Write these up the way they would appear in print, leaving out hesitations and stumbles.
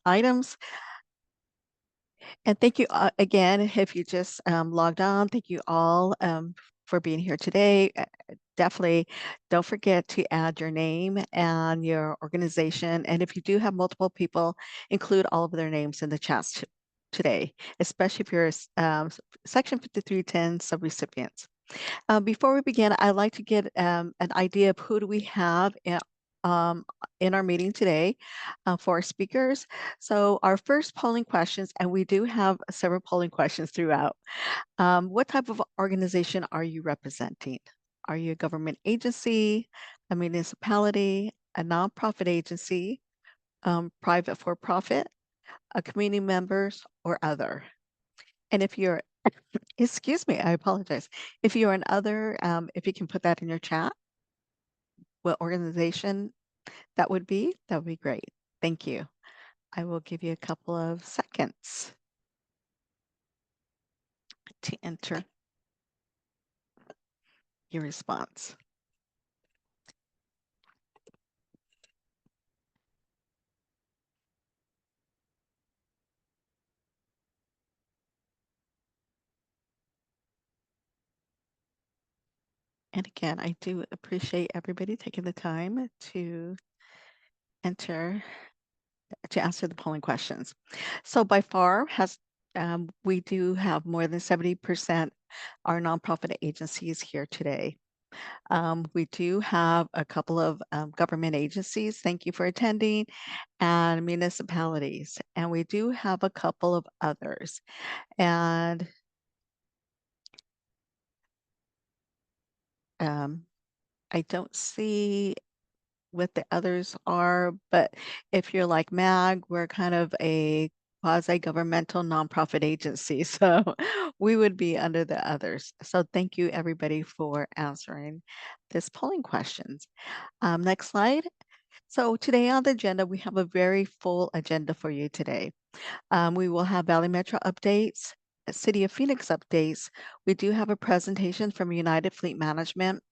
items. And thank you again, if you just logged on, thank you all for being here today. Definitely don't forget to add your name and your organization. And if you do have multiple people, include all of their names in the chats today, especially if you're Section 5310 subrecipients. Before we begin, I'd like to get an idea of who do we have um, in our meeting today for our speakers. So our first polling questions, and we do have several polling questions throughout. What type of organization are you representing? Are you a government agency, a municipality, a nonprofit agency, private for-profit, a community members, or other? And if you're excuse me, I apologize. If you're an other, if you can put that in your chat, what organization that would be great. Thank you. I will give you a couple of seconds to enter your response. And again, I do appreciate everybody taking the time to enter to answer the polling questions. So by far we do have more than 70% are nonprofit agencies here today. We do have a couple of government agencies, thank you for attending, and municipalities. And we do have a couple of others. And I don't see what the others are, but if you're like MAG, we're kind of a quasi-governmental nonprofit agency, so we would be under the others. So thank you everybody for answering this polling questions. Next slide. So today on the agenda, we have a very full agenda for you today. We will have Valley Metro updates, City of Phoenix updates. We do have a presentation from United Fleet Management.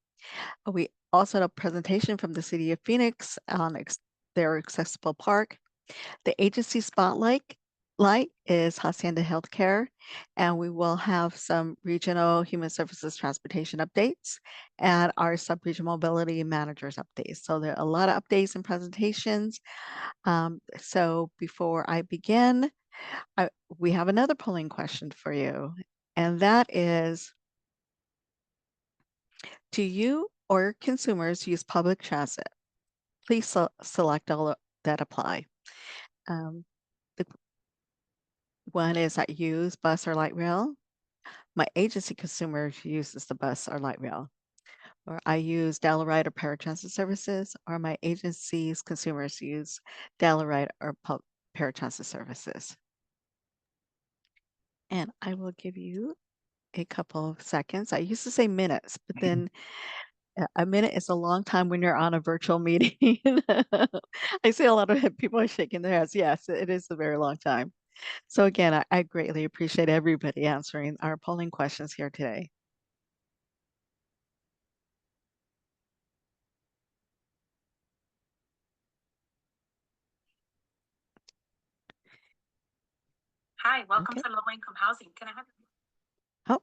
We also have a presentation from the City of Phoenix on their accessible park. The agency spotlight is Hacienda Healthcare, and we will have some regional human services transportation updates and our sub-regional mobility managers updates. So there are a lot of updates and presentations. So before I begin, we have another polling question for you, and that is, do you or consumers use public transit? Please select all that apply. The one is I use bus or light rail. My agency consumer uses the bus or light rail. Or I use Ride or paratransit services, or my agency's consumers use Ride or paratransit services. And I will give you a couple of seconds. I used to say minutes, but then a minute is a long time when you're on a virtual meeting. I see a lot of people are shaking their heads. Yes, it is a very long time. So again, I greatly appreciate everybody answering our polling questions here today. Hi, welcome to Low Income Housing. Can I have Oh,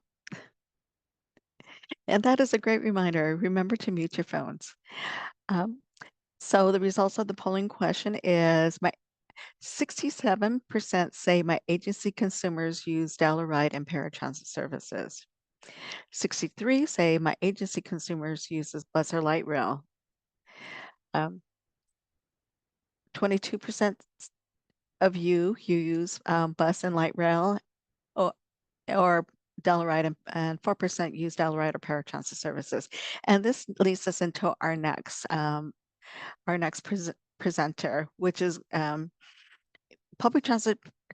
and that is a great reminder. Remember to mute your phones. So the results of the polling question is my 67% say my agency consumers use Ride and paratransit services. 63 say my agency consumers uses bus or light rail. 22% of you use bus and light rail or Ride, and 4% use Ride or paratransit services. And this leads us into our next presenter, which is public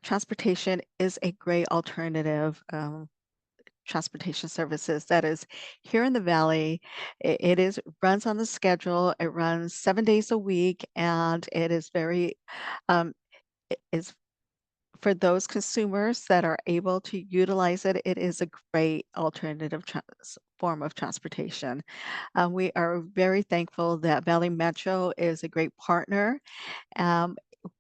transportation is a great alternative transportation services that is here in the Valley. It runs on the schedule. It runs 7 days a week, and it is very is for those consumers that are able to utilize it. It is a great alternative form of transportation. We are very thankful that Valley Metro is a great partner.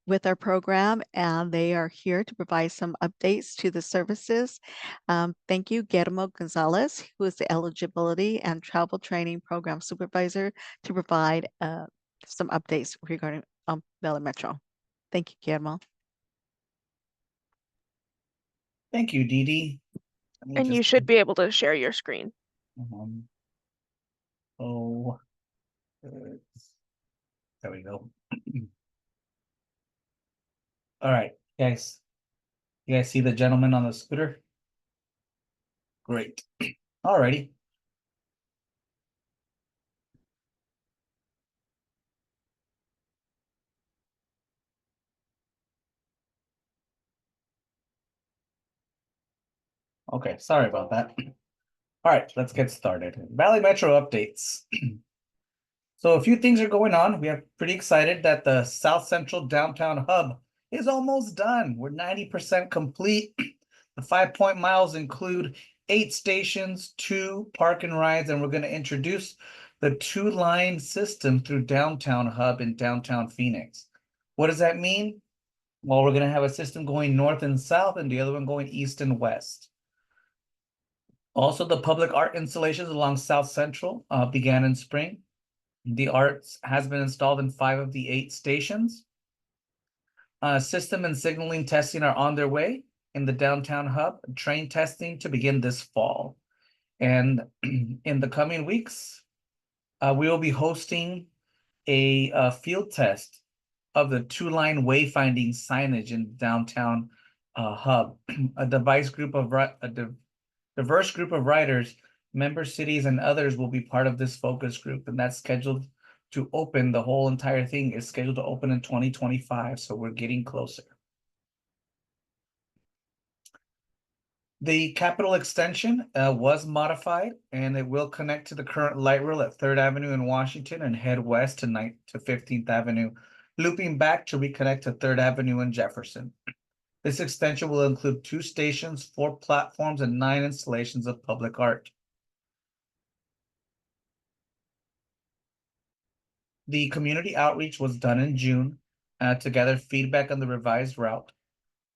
with our program, and they are here to provide some updates to the services. Thank you, Guillermo Gonzalez, who is the Eligibility and Travel Training Program Supervisor, to provide some updates regarding Bella Metro. Thank you, Guillermo. Thank you, Dee Dee. And you should be able to share your screen. Oh, there we go. All right, guys. You guys see the gentleman on the scooter? Great. All righty. Okay, sorry about that. All right, let's get started. Valley Metro updates. So a few things are going on. We are pretty excited that the South Central Downtown Hub is almost done. We're 90% complete. The 5 miles include 8 stations, 2 park and rides, and we're going to introduce the 2-line system through Downtown Hub in downtown Phoenix. What does that mean? Well, we're going to have a system going north and south and the other one going east and west. Also, the public art installations along South Central began in spring. The arts has been installed in 5 of the 8 stations. System and signaling testing are on their way in the downtown hub. Train testing to begin this fall. And in the coming weeks, we will be hosting a field test of the 2-line wayfinding signage in downtown hub. A diverse group of riders, member cities, and others will be part of this focus group, and that's scheduled to open. The whole entire thing is scheduled to open in 2025, so we're getting closer. The Capitol extension was modified, and it will connect to the current light rail at 3rd Avenue in Washington and head west to 15th Avenue, looping back to reconnect to 3rd Avenue in Jefferson. This extension will include 2 stations, 4 platforms, and 9 installations of public art. The community outreach was done in June to gather feedback on the revised route.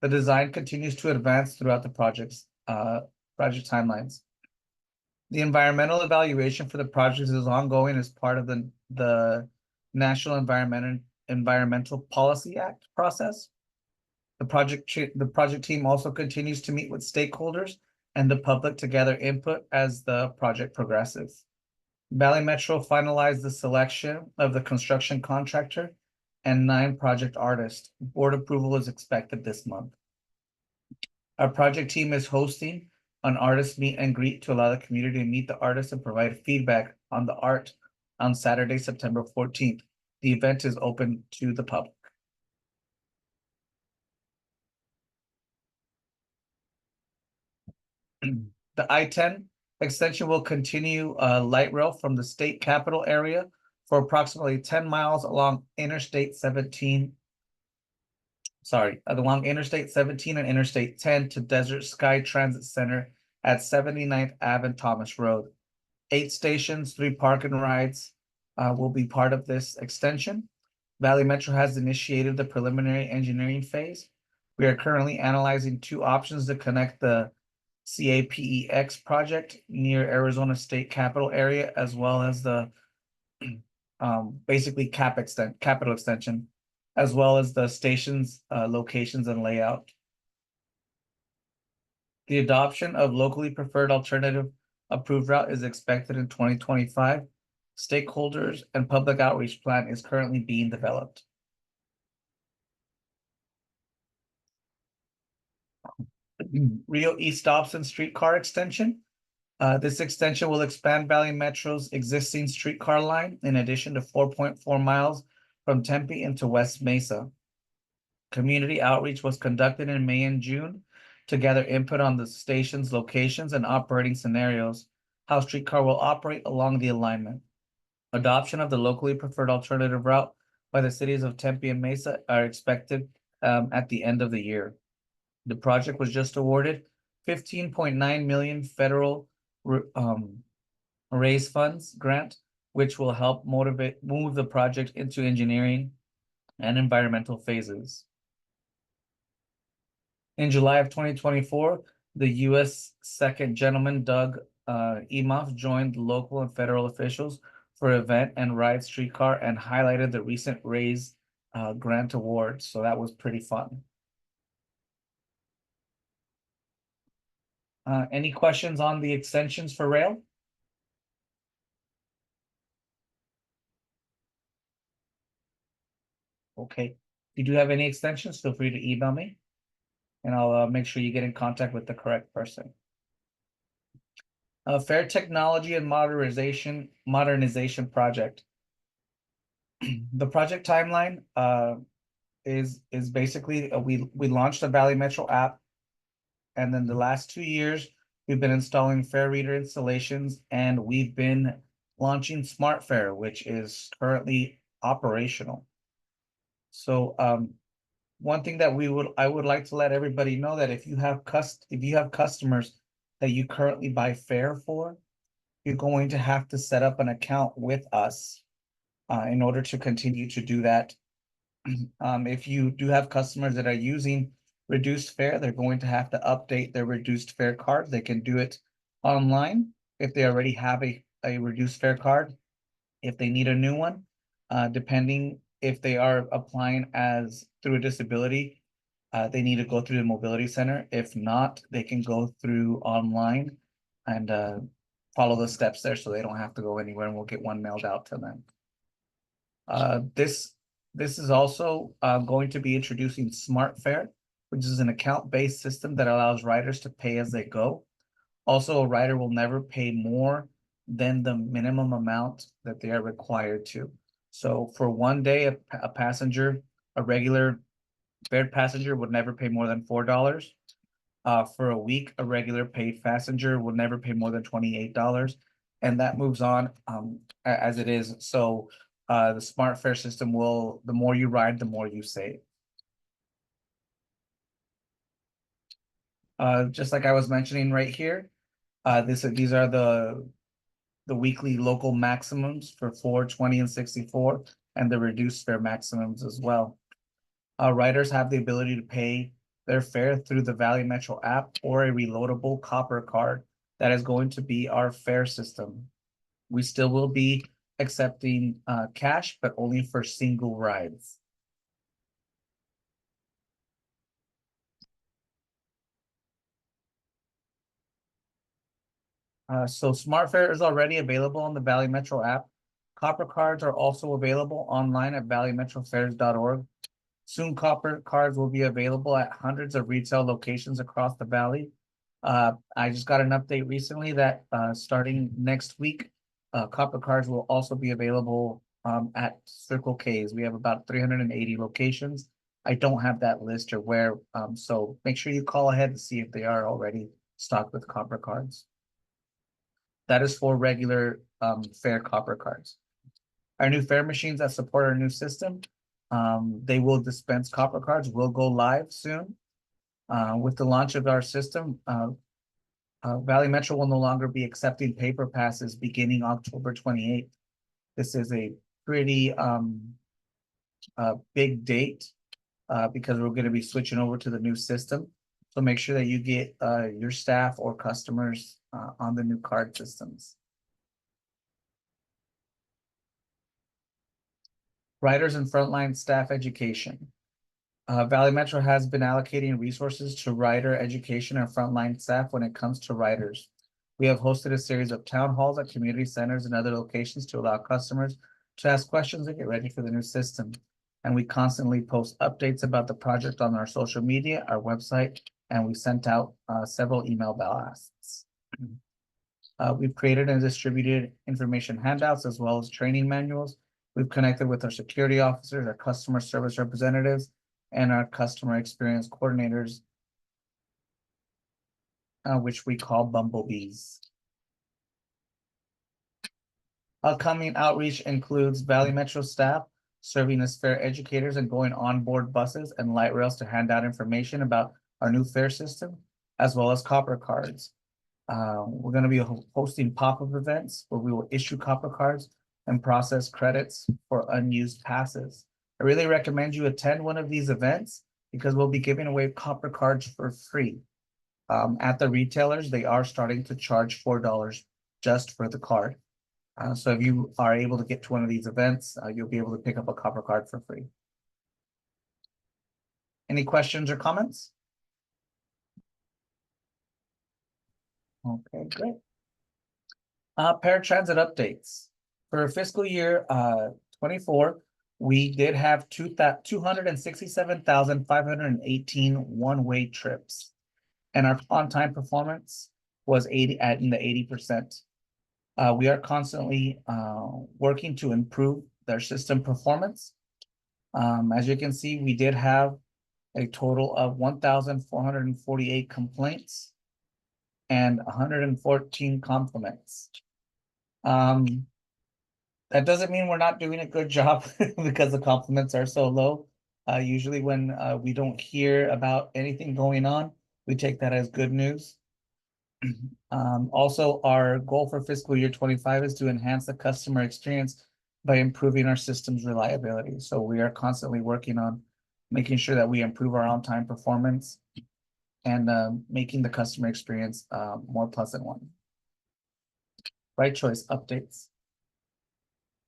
The design continues to advance throughout the project timelines. The environmental evaluation for the project is ongoing as part of the National Environmental Policy Act process. The project team also continues to meet with stakeholders and the public to gather input as the project progresses. Valley Metro finalized the selection of the construction contractor and 9 project artists. Board approval is expected this month. Our project team is hosting an artist meet and greet to allow the community to meet the artists and provide feedback on the art on Saturday, September 14th. The event is open to the public. The I-10 extension will continue light rail from the state capital area for approximately 10 miles along Interstate 17. Along Interstate 17 and Interstate 10 to Desert Sky Transit Center at 79th Ave and Thomas Road. 8 stations, 3 park and rides will be part of this extension. Valley Metro has initiated the preliminary engineering phase. We are currently analyzing 2 options to connect the CAPEX project near Arizona State Capital area, as well as the basically capital extension, as well as the station's locations and layout. The adoption of locally preferred alternative approved route is expected in 2025. Stakeholders and public outreach plan is currently being developed. Rio East Dobson streetcar extension. This extension will expand Valley Metro's existing streetcar line in addition to 4.4 miles from Tempe into West Mesa. Community outreach was conducted in May and June to gather input on the station's locations and operating scenarios, how streetcar will operate along the alignment. Adoption of the locally preferred alternative route by the cities of Tempe and Mesa are expected at the end of the year. The project was just awarded 15.9 million federal raise funds grant, which will help move the project into engineering and environmental phases. In July of 2024, the U.S. Second Gentleman Doug Emhoff joined local and federal officials for event and ride streetcar and highlighted the recent RAISE grant awards. So that was pretty fun. Any questions on the extensions for rail? Okay. If you do have any extensions, feel free to email me and I'll make sure you get in contact with the correct person. Fair Technology and Modernization Project. The project timeline is basically we launched a Valley Metro app, and then the last 2 years we've been installing Fare Reader installations, and we've been launching Smart Fare, which is currently operational. So one thing that I would like to let everybody know that if you have customers that you currently buy fare for, you're going to have to set up an account with us in order to continue to do that. If you do have customers that are using reduced fare, they're going to have to update their reduced fare card. They can do it online if they already have a reduced fare card. If they need a new one, depending if they are applying as through a disability, they need to go through the mobility center. If not, they can go through online and follow the steps there so they don't have to go anywhere, and we'll get one mailed out to them. This is also going to be introducing Smart Fare, which is an account-based system that allows riders to pay as they go. Also, a rider will never pay more than the minimum amount that they are required to. So for one day, a regular fared passenger would never pay more than $4. For a week, a regular paid passenger would never pay more than $28. And that moves on as it is. So the Smart Fare system the more you ride, the more you save. Just like I was mentioning right here, these are the weekly local maximums for 4, 20, and 64, and the reduced fare maximums as well. Riders have the ability to pay their fare through the Valley Metro app or a reloadable copper card that is going to be our fare system. We still will be accepting cash, but only for single rides. So Smart Fare is already available on the Valley Metro app. Copper cards are also available online at valleymetrofares.org. Soon, copper cards will be available at hundreds of retail locations across the valley. I just got an update recently that starting next week, copper cards will also be available at Circle K's. We have about 380 locations. I don't have that list or where, so make sure you call ahead to see if they are already stocked with copper cards. That is for regular fare copper cards. Our new fare machines that support our new system, they will dispense copper cards, will go live soon. With the launch of our system, Valley Metro will no longer be accepting paper passes beginning October 28th. This is a pretty big date because we're going to be switching over to the new system. So make sure that you get your staff or customers on the new card systems. Riders and frontline staff education. Valley Metro has been allocating resources to rider education and frontline staff when it comes to riders. We have hosted a series of town halls at community centers and other locations to allow customers to ask questions and get ready for the new system. And we constantly post updates about the project on our social media, our website, and we sent out several email blasts. We've created and distributed information handouts as well as training manuals. We've connected with our security officers, our customer service representatives, and our customer experience coordinators, which we call bumblebees. Upcoming outreach includes Valley Metro staff serving as fare educators and going on board buses and light rails to hand out information about our new fare system, as well as copper cards. We're going to be hosting pop-up events where we will issue copper cards and process credits for unused passes. I really recommend you attend one of these events because we'll be giving away copper cards for free. At the retailers, they are starting to charge $4 just for the card. So if you are able to get to one of these events, you'll be able to pick up a copper card for free. Any questions or comments? Okay, great. Paratransit updates. For fiscal year 24, we did have 267,518 one-way trips. And our on-time performance was in the 80%. We are constantly working to improve their system performance. As you can see, we did have a total of 1,448 complaints and 114 compliments. That doesn't mean we're not doing a good job because the compliments are so low. Usually when we don't hear about anything going on, we take that as good news. Also, our goal for fiscal year 25 is to enhance the customer experience by improving our system's reliability. So we are constantly working on making sure that we improve our on-time performance and making the customer experience more pleasant one. Right choice updates.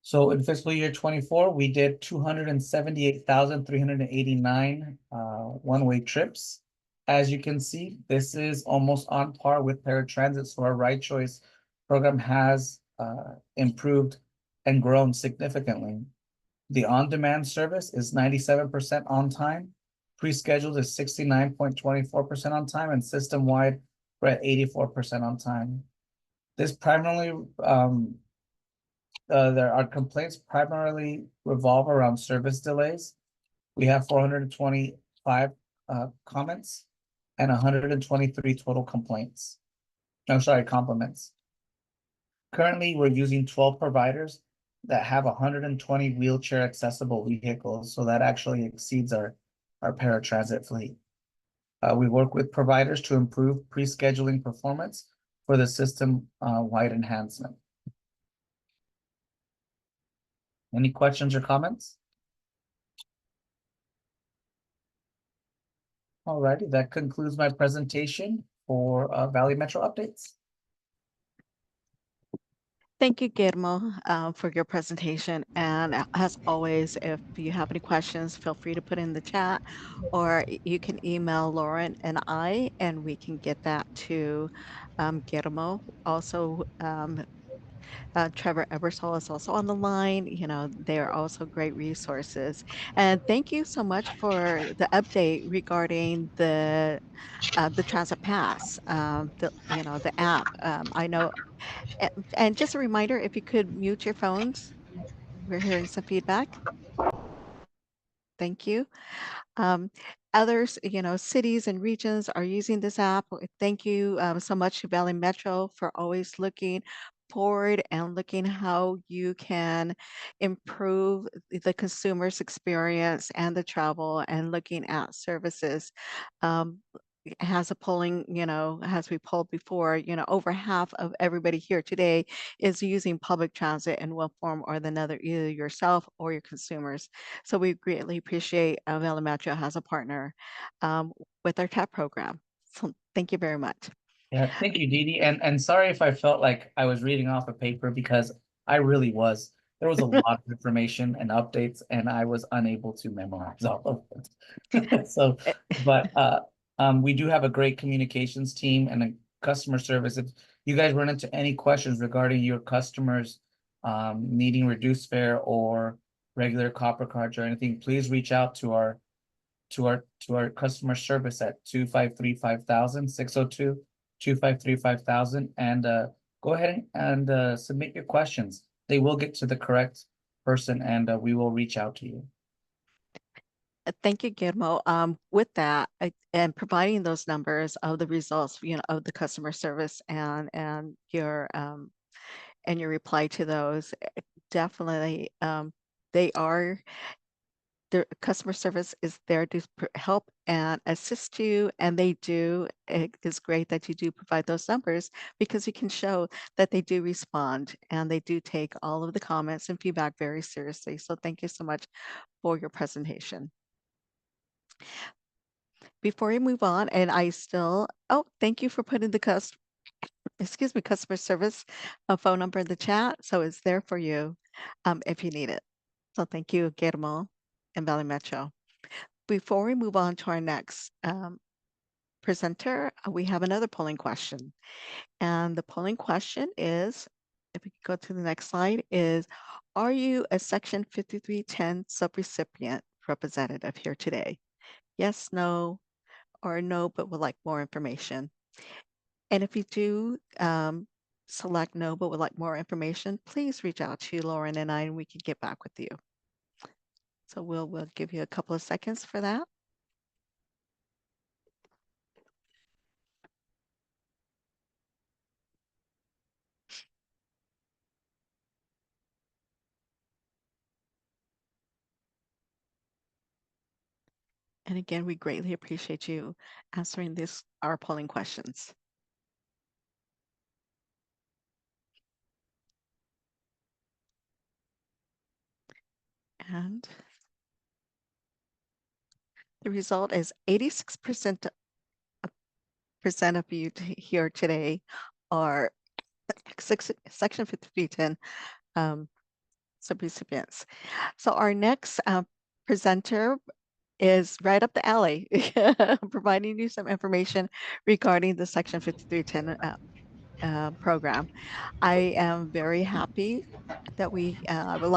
So in fiscal year 24, we did 278,389 one-way trips. As you can see, this is almost on par with paratransit. So our right choice program has improved and grown significantly. The on-demand service is 97% on time. Pre-scheduled is 69.24% on time, and system-wide, we're at 84% on time. This primarily our complaints primarily revolve around service delays. We have 425 comments and 123 total complaints. I'm sorry, compliments. Currently, we're using 12 providers that have 120 wheelchair accessible vehicles, so that actually exceeds our paratransit fleet. We work with providers to improve pre-scheduling performance for the system-wide enhancement. Any questions or comments? Alrighty, that concludes my presentation for Valley Metro updates. Thank you, Guillermo, for your presentation. And as always, if you have any questions, feel free to put in the chat, or you can email Lauren and I, and we can get that to Guillermo. Also, Trevor Ebersol is also on the line. You know, they are also great resources. And thank you so much for the update regarding the Transit Pass, the app. I know, and just a reminder, if you could mute your phones, we're hearing some feedback. Thank you. Um, Others, cities and regions are using this app. Thank you so much to Valley Metro for always looking forward and looking how you can improve the consumer's experience and the travel and looking at services. Um, has a polling, as we polled before, over half of everybody here today is using public transit in one form or another, either yourself or your consumers. So we greatly appreciate Vela Metro as a partner with our TAP program. So thank you very much. Yeah, thank you, Dee Dee. And sorry if I felt like I was reading off a paper because I really was. There was a lot of information and updates, and I was unable to memorize all of it. So, but we do have a great communications team and a customer service. If you guys run into any questions regarding your customers needing reduced fare or regular copper cards or anything, please reach out to our customer service at 253-5000 602-253-5000 and go ahead and submit your questions. They will get to the correct person and we will reach out to you. Thank you, Guillermo. With that, and providing those numbers of the results, of the customer service and your reply to those, definitely they are the customer service is there to help and assist you, and they do. It is great that you do provide those numbers because you can show that they do respond and they do take all of the comments and feedback very seriously. So thank you so much for your presentation. Before we move on, and thank you for putting the customer service phone number in the chat. So it's there for you if you need it. So thank you, Guillermo and Valley Metro. Before we move on to our next presenter, we have another polling question. And the polling question is, if we could go to the next slide, is, are you a Section 5310 subrecipient representative here today? Yes, no, or no, but would like more information. And if you do select no, but would like more information, please reach out to Lauren and I, and we can get back with you. So we'll give you a couple of seconds for that. And again, we greatly appreciate you answering our polling questions. And the result is 86% of you here today are Section 5310 subrecipients. So our next presenter is right up the alley, providing you some information regarding the Section 5310 program. I am very happy that we I would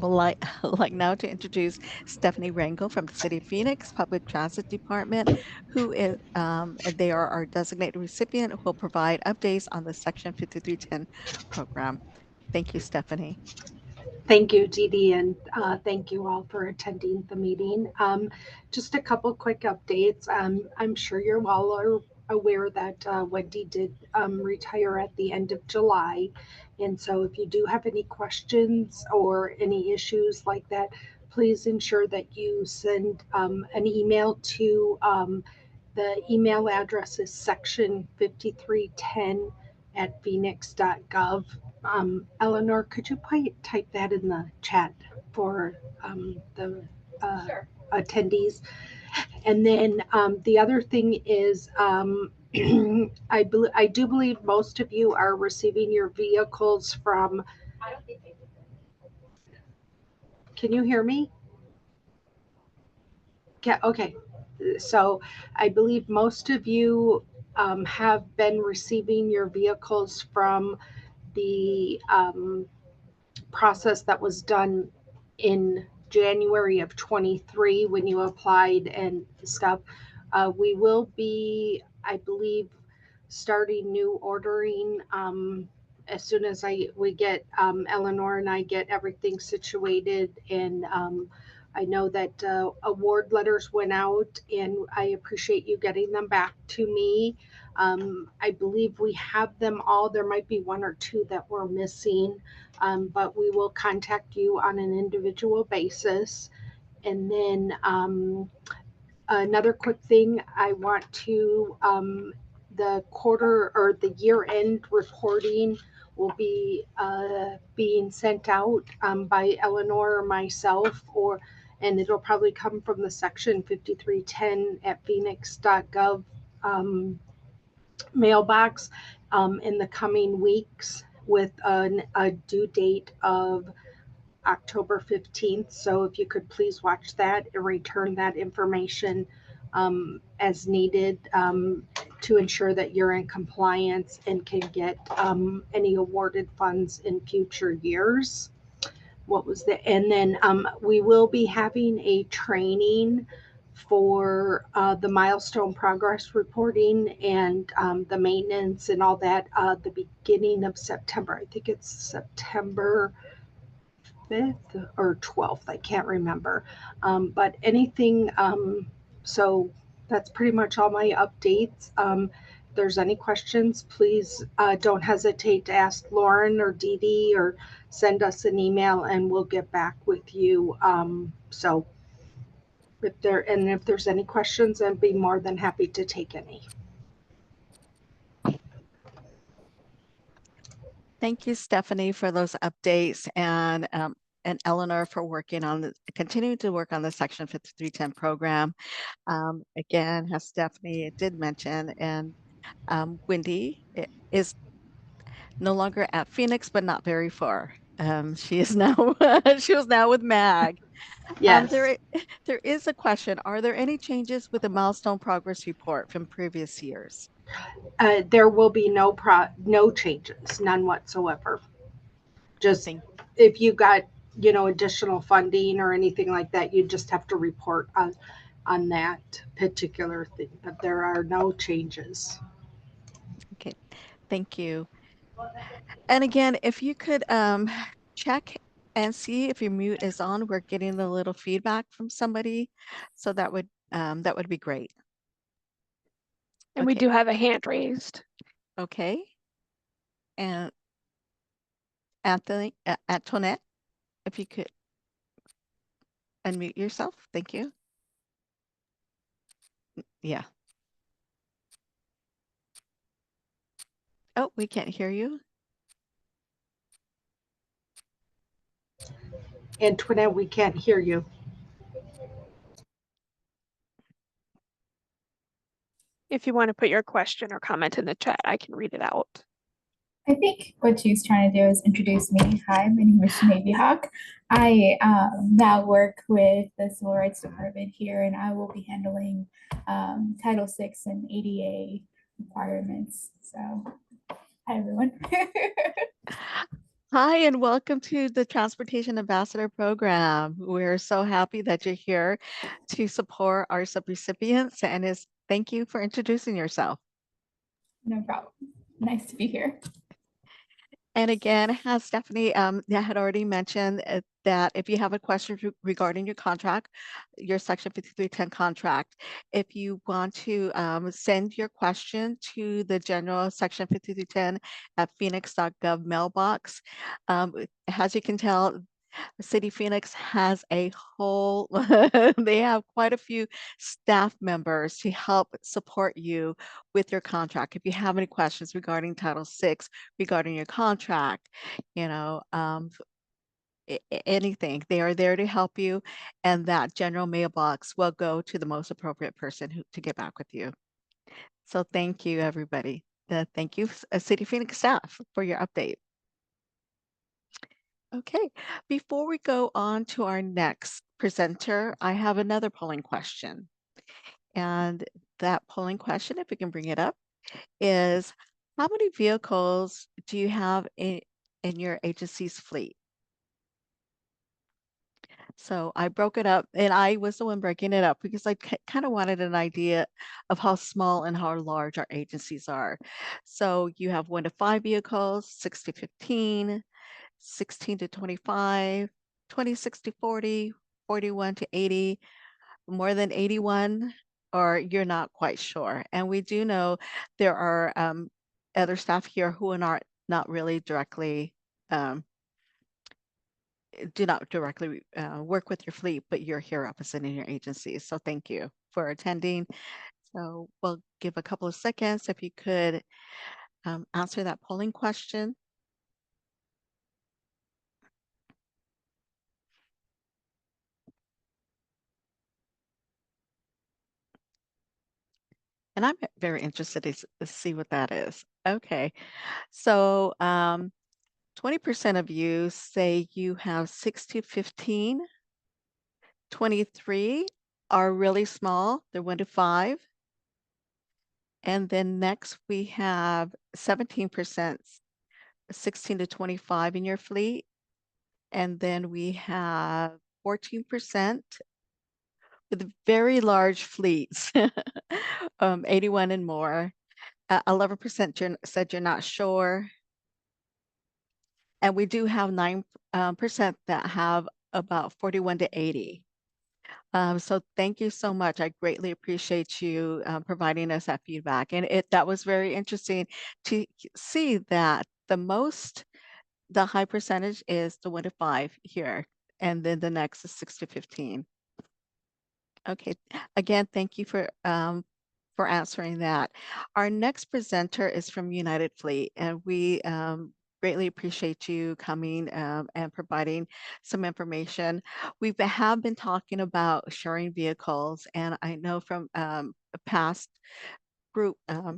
like, like now to introduce Stephanie Rangel from the City of Phoenix Public Transit Department, who is, they are our designated recipient who will provide updates on the Section 5310 program. Thank you, Stephanie. Thank you, Dee Dee, and thank you all for attending the meeting. Just a couple quick updates. I'm sure you're all aware that Wendy did retire at the end of July. And so if you do have any questions or any issues like that, please ensure that you send an email to the email address is section5310@phoenix.gov. Eleanor, could you type that in the chat for the Sure. attendees? And then the other thing is, I do believe most of you are receiving your vehicles from. Can you hear me? Yeah. Okay. So I believe most of you have been receiving your vehicles from the process that was done in January of 23 when you applied and stuff. We will be, I believe, starting new ordering as soon as we get Eleanor and I get everything situated. And I know that award letters went out, and I appreciate you getting them back to me. I believe we have them all. There might be one or two that we're missing, but we will contact you on an individual basis. And then another quick thing, I want to, the quarter or the year end reporting will be being sent out by Eleanor or myself, and it'll probably come from the section 5310@phoenix.gov mailbox in the coming weeks with a due date of October 15th. So if you could please watch that and return that information as needed to ensure that you're in compliance and can get any awarded funds in future years. And then we will be having a training for the milestone progress reporting and the maintenance and all that the beginning of September. I think it's September 5th or 12th. I can't remember. But anything, so that's pretty much all my updates. there's any questions, please don't hesitate to ask Lauren or Dee Dee, or send us an email and we'll get back with you. So if there's any questions, I'd be more than happy to take any. Thank you, Stephanie, for those updates, and Eleanor for continuing to work on the Section 5310 program. Again, as Stephanie did mention, and Wendy is no longer at Phoenix, but not very far. She is now she was now with MAG. Yes. There is a question. Are there any changes with the milestone progress report from previous years? There will be no changes, none whatsoever. Just if you got, additional funding or anything like that, you just have to report on that particular thing, but there are no changes. Okay, thank you. And again, if you could check and see if your mute is on, we're getting a little feedback from somebody, so that would be great. And we do have a hand raised. Okay. And Anthony, Antoinette, if you could unmute yourself. Thank you. Yeah. Oh, we can't hear you. Antoinette, we can't hear you. If you want to put your question or comment in the chat, I can read it out. I think what she's trying to do is introduce me. Hi, my name is Sinead Hawk. I now work with the Civil Rights Department here, and I will be handling Title VI and ADA requirements. So, hi, everyone. Hi, and welcome to the Transportation Ambassador Program. We're so happy that you're here to support our subrecipients, and thank you for introducing yourself. No problem. Nice to be here. And again, as Stephanie had already mentioned, that if you have a question regarding your contract, your Section 5310 contract, if you want to send your question to the general Section 5310 at phoenix.gov mailbox, as you can tell, City Phoenix has a whole, they have quite a few staff members to help support you with your contract. If you have any questions regarding Title VI, regarding your contract, anything, they are there to help you, and that general mailbox will go to the most appropriate person to get back with you. So thank you, everybody. Thank you, City Phoenix staff, for your update. Okay, before we go on to our next presenter, I have another polling question. And that polling question, if we can bring it up, is how many vehicles do you have in your agency's fleet? So I broke it up, and I was the one breaking it up because I kind of wanted an idea of how small and how large our agencies are. So you have 1 to 5 vehicles, 6 to 15, 16 to 25, 26 to 40, 41 to 80, more than 81, or you're not quite sure. And we do know there are other staff here who are not really directly, do not directly work with your fleet, but you're here representing your agency. So thank you for attending. So we'll give a couple of seconds if you could answer that polling question. And I'm very interested to see what that is. Okay, so 20% of you say you have 6 to 15. 23 are really small, they're 1 to 5. And then next we have 17%, 16 to 25 in your fleet. And then we have 14% with very large fleets, 81 and more. 11% said you're not sure. And we do have 9% that have about 41 to 80. So thank you so much. I greatly appreciate you providing us that feedback. And that was very interesting to see that the high percentage is the 1 to 5 here, and then the next is 6 to 15. Okay, again, thank you for answering that. Our next presenter is from United Fleet, and we greatly appreciate you coming and providing some information. We have been talking about sharing vehicles, and I know from a past group uh,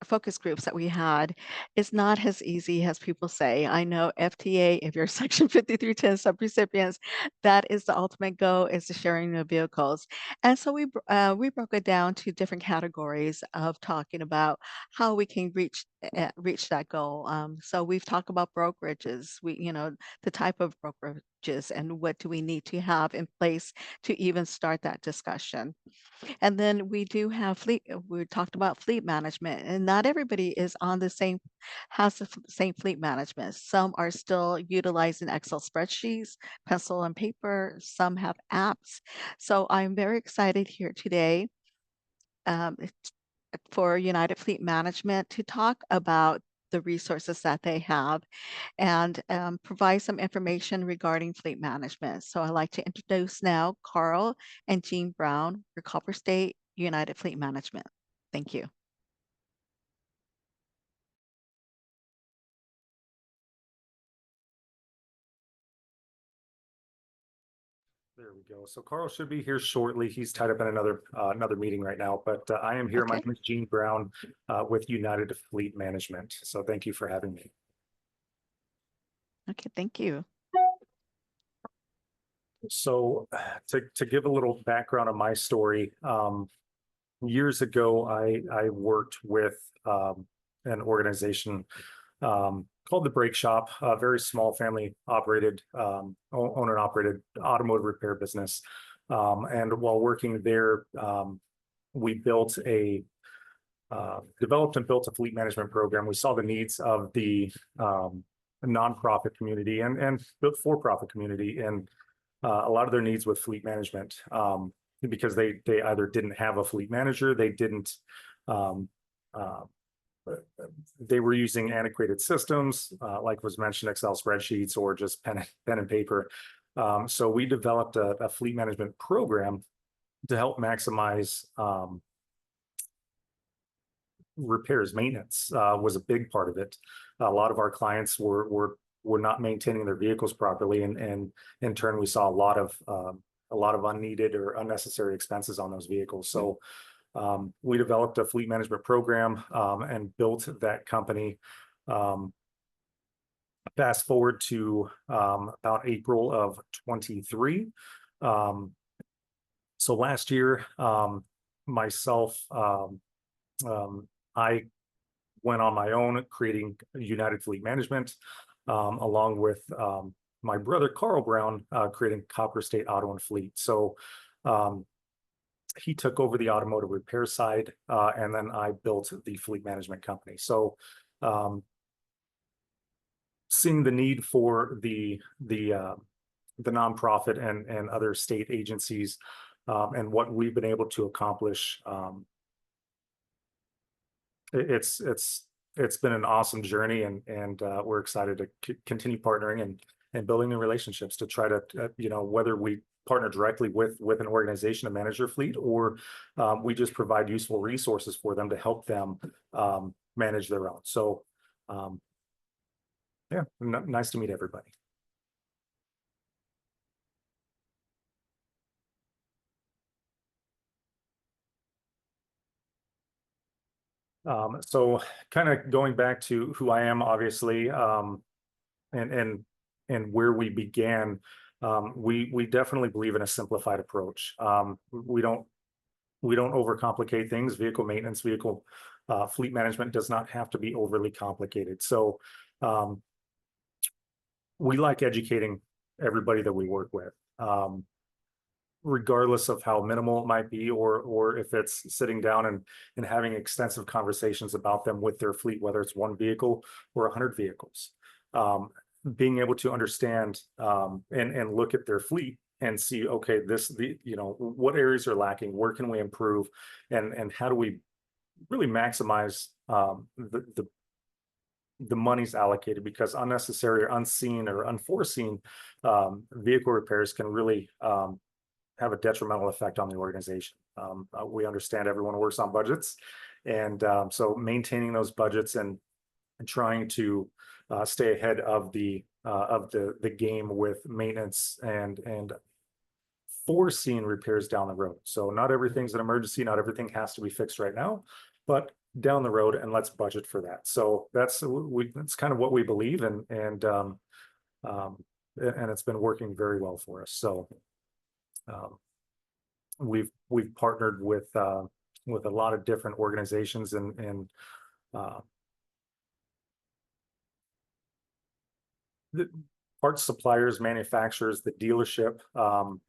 focus groups that we had, it's not as easy as people say. I know FTA, if you're Section 5310 subrecipients, that is the ultimate goal, is the sharing of vehicles. And so we broke it down to different categories of talking about how we can reach that goal. So we've talked about brokerages, the type of brokerages and what do we need to have in place to even start that discussion. And then we do have we talked about fleet management, and not everybody is on has the same fleet management. Some are still utilizing Excel spreadsheets, pencil and paper, some have apps. So I'm very excited here today um, for United Fleet Management to talk about the resources that they have and provide some information regarding fleet management. So I'd like to introduce now Carl and Jean Brown for Copper State United Fleet Management. Thank you. There we go. So Carl should be here shortly. He's tied up in another meeting right now, but I am here. My Okay. name is Gene Brown with United Fleet Management. So thank you for having me. Okay, thank you. So to give a little background on my story, years ago, I worked with an organization called the Brake Shop, a very small family operated, owner operated automotive repair business. And while working there, we developed and built a fleet management program. We saw the needs of the nonprofit community and for-profit community and a lot of their needs with fleet management because they either didn't have a fleet manager, um, uh, they were using antiquated systems, like was mentioned, Excel spreadsheets or just pen and paper. So we developed a fleet management program to help maximize repairs. Maintenance was a big part of it. A lot of our clients were not maintaining their vehicles properly, and in turn, we saw a lot of unneeded or unnecessary expenses on those vehicles. So we developed a fleet management program and built that company. Fast forward to about April of 23. So last year, myself, I went on my own creating United Fleet Management, along with my brother Carl Brown creating Copper State Auto and Fleet. So he took over the automotive repair side, and then I built the fleet management company. So seeing the need for the nonprofit and other state agencies and what we've been able to accomplish, it's been an awesome journey, and we're excited to continue partnering and building new relationships to try to whether we partner directly with an organization to manage their fleet, or we just provide useful resources for them to help them manage their own. So yeah, nice to meet everybody. So kind of going back to who I am, obviously, and where we began, we definitely believe in a simplified approach. We don't overcomplicate things. Vehicle maintenance, fleet management does not have to be overly complicated. So we like educating everybody that we work with. Regardless of how minimal it might be, or if it's sitting down and having extensive conversations about them with their fleet, whether it's one vehicle or 100 vehicles. Being able to understand and look at their fleet and see, okay, what areas are lacking, where can we improve, and how do we really maximize the monies allocated, because unnecessary or unseen or unforeseen vehicle repairs can really have a detrimental effect on the organization. We understand everyone works on budgets, and so maintaining those budgets and trying to stay ahead of the game with maintenance and foreseeing repairs down the road. So not everything's an emergency, not everything has to be fixed right now, but down the road, and let's budget for that. So that's kind of what we believe, and it's been working very well for us. So we've partnered with a lot of different organizations and the parts suppliers, manufacturers, the dealership,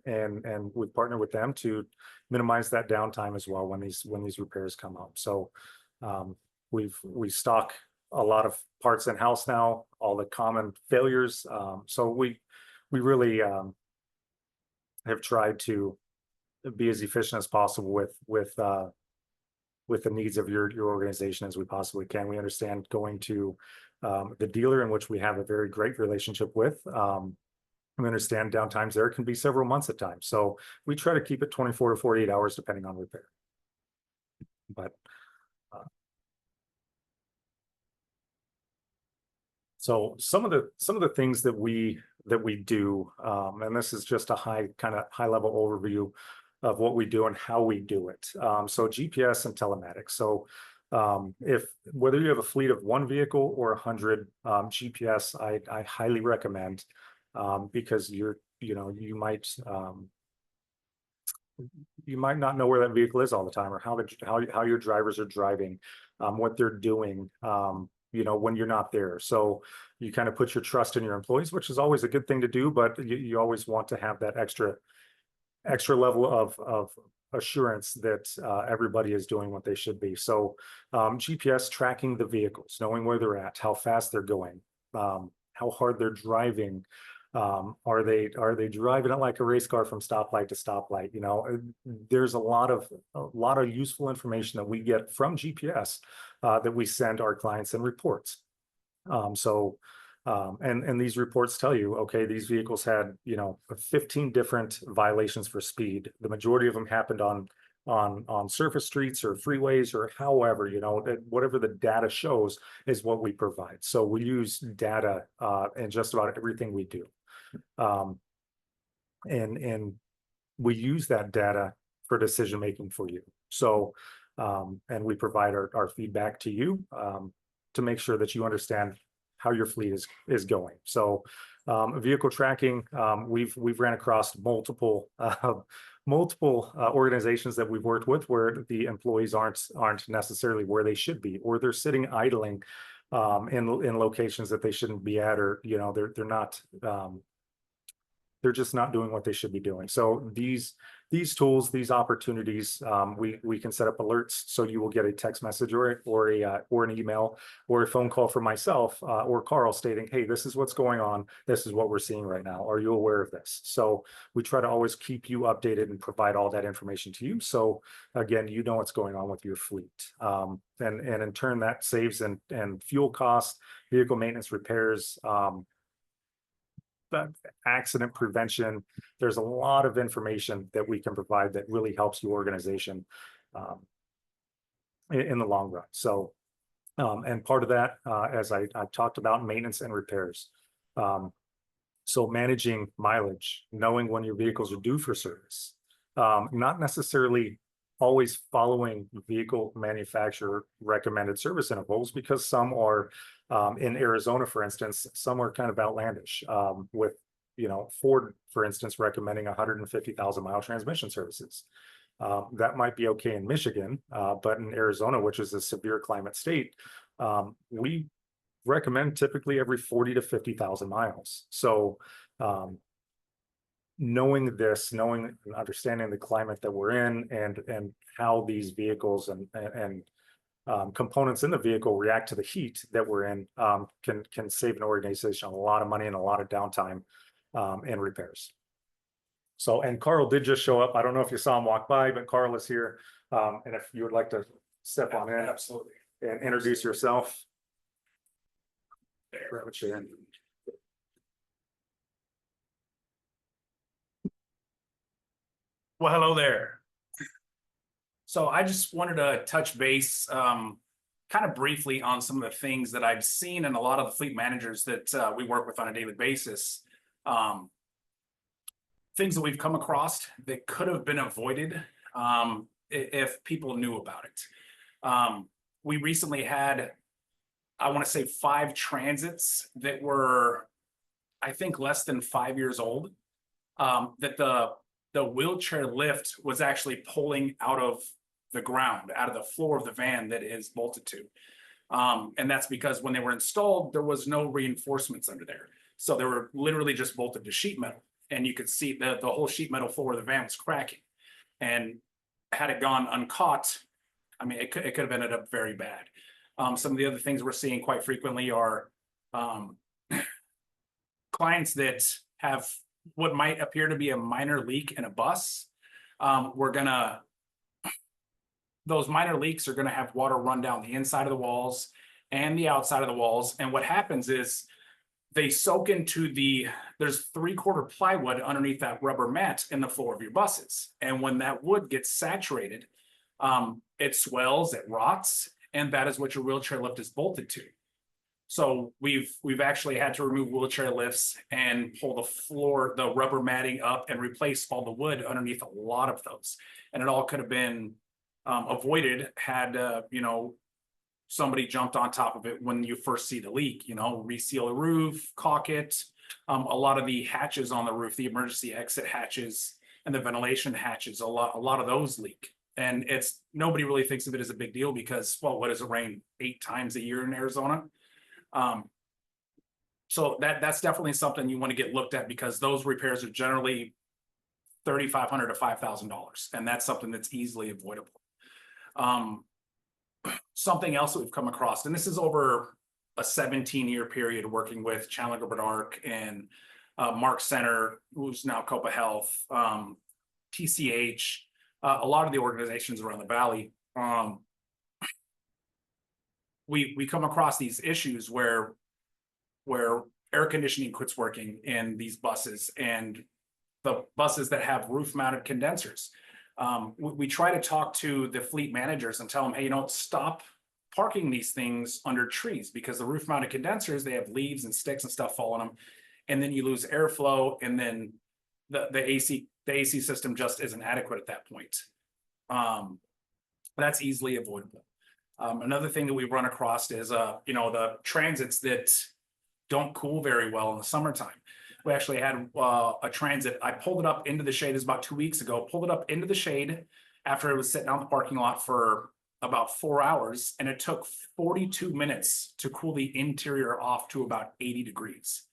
and we partner with them to minimize that downtime as well when these repairs come up. So we stock a lot of parts in house now, all the common failures. So we really have tried to be as efficient as possible with the needs of your organization as we possibly can. We understand going to the dealer, in which we have a very great relationship with. We understand downtimes there can be several months at times. So we try to keep it 24 to 48 hours depending on repair. But so some of the things that we do, and this is just a high level overview of what we do and how we do it. So GPS and telematics. So if whether you have a fleet of one vehicle or 100, GPS, I highly recommend, because you might not know where that vehicle is all the time, or how your drivers are driving, what they're doing, when you're not there. So you kind of put your trust in your employees, which is always a good thing to do, but you always want to have that extra level of assurance that everybody is doing what they should be. So GPS tracking the vehicles, knowing where they're at, how fast they're going, how hard they're driving. Are they driving it like a race car from stoplight to stoplight? There's a lot of useful information that we get from GPS that we send our clients in reports. And these reports tell you, okay, these vehicles had 15 different violations for speed. The majority of them happened on surface streets or freeways, or however, whatever the data shows is what we provide. So we use data in just about everything we do. And we use that data for decision making for you. So and we provide our feedback to you to make sure that you understand how your fleet is going. So vehicle tracking, we've ran across multiple organizations that we've worked with where the employees aren't necessarily where they should be, or they're sitting idling in locations that they shouldn't be at, or they're not they're just not doing what they should be doing. So these tools, these opportunities, we can set up alerts, so you will get a text message or an email or a phone call from myself or Carl stating, hey, this is what's going on. This is what we're seeing right now. Are you aware of this? So we try to always keep you updated and provide all that information to you. So again, you know what's going on with your fleet. And in turn, that saves and fuel costs, vehicle maintenance, repairs, accident prevention. There's a lot of information that we can provide that really helps your organization in the long run. So, and part of that, as I talked about, maintenance and repairs. So managing mileage, knowing when your vehicles are due for service, not necessarily always following vehicle manufacturer recommended service intervals, because some are in Arizona, for instance, some are kind of outlandish, with Ford, for instance, recommending 150,000 mile transmission services. That might be okay in Michigan, but in Arizona, which is a severe climate state, we recommend typically every 40 to 50,000 miles. So knowing and understanding the climate that we're in, and how these vehicles and components in the vehicle react to the heat that we're in, can save an organization a lot of money and a lot of downtime and repairs. So, and Carl did just show up. I don't know if you saw him walk by, but Carl is here. And if you would like to step on in. Absolutely. And introduce yourself. Grab a chair. Well, hello there. So I just wanted to touch base kind of briefly on some of the things that I've seen in a lot of the fleet managers that we work with on a daily basis. Things that we've come across that could have been avoided if people knew about it. We recently had, I want to say, 5 transits that were, I think, less than 5 years old. That the wheelchair lift was actually pulling out of the ground, out of the floor of the van that is bolted to. And that's because when they were installed, there was no reinforcements under there. So they were literally just bolted to sheet metal. And you could see the whole sheet metal floor of the van was cracking. And had it gone uncaught, I mean, it could have ended up very bad. Some of the other things we're seeing quite frequently are clients that have what might appear to be a minor leak in a bus. Those minor leaks are gonna have water run down the inside of the walls and the outside of the walls. And what happens is they soak into there's 3/4 plywood underneath that rubber mat in the floor of your buses. And when that wood gets saturated, it swells, it rots, and that is what your wheelchair lift is bolted to. So we've actually had to remove wheelchair lifts and pull the rubber matting up and replace all the wood underneath a lot of those. And it all could have been avoided had, somebody jumped on top of it when you first see the leak, reseal the roof, caulk it. A lot of the hatches on the roof, the emergency exit hatches and the ventilation hatches, a lot of those leak. And nobody really thinks of it as a big deal because, well, what does it rain 8 times a year in Arizona? So that's definitely something you want to get looked at because those repairs are generally $3,500 to $5,000, and that's something that's easily avoidable. Something else that we've come across, and this is over a 17-year period working with Chandler Bernark and Mark Center, who's now Copa Health, TCH, a lot of the organizations around the valley. We come across these issues where air conditioning quits working in these buses and the buses that have roof mounted condensers. We try to talk to the fleet managers and tell them, hey, stop parking these things under trees because the roof mounted condensers, they have leaves and sticks and stuff fall on them. And then you lose airflow and then the AC system just isn't adequate at that point. That's easily avoidable. Another thing that we run across is, the transits that don't cool very well in the summertime. We actually had a transit. I pulled it up into the shade. It was about 2 weeks ago. Pulled it up into the shade after it was sitting out in the parking lot for about 4 hours, and it took 42 minutes to cool the interior off to about 80 degrees.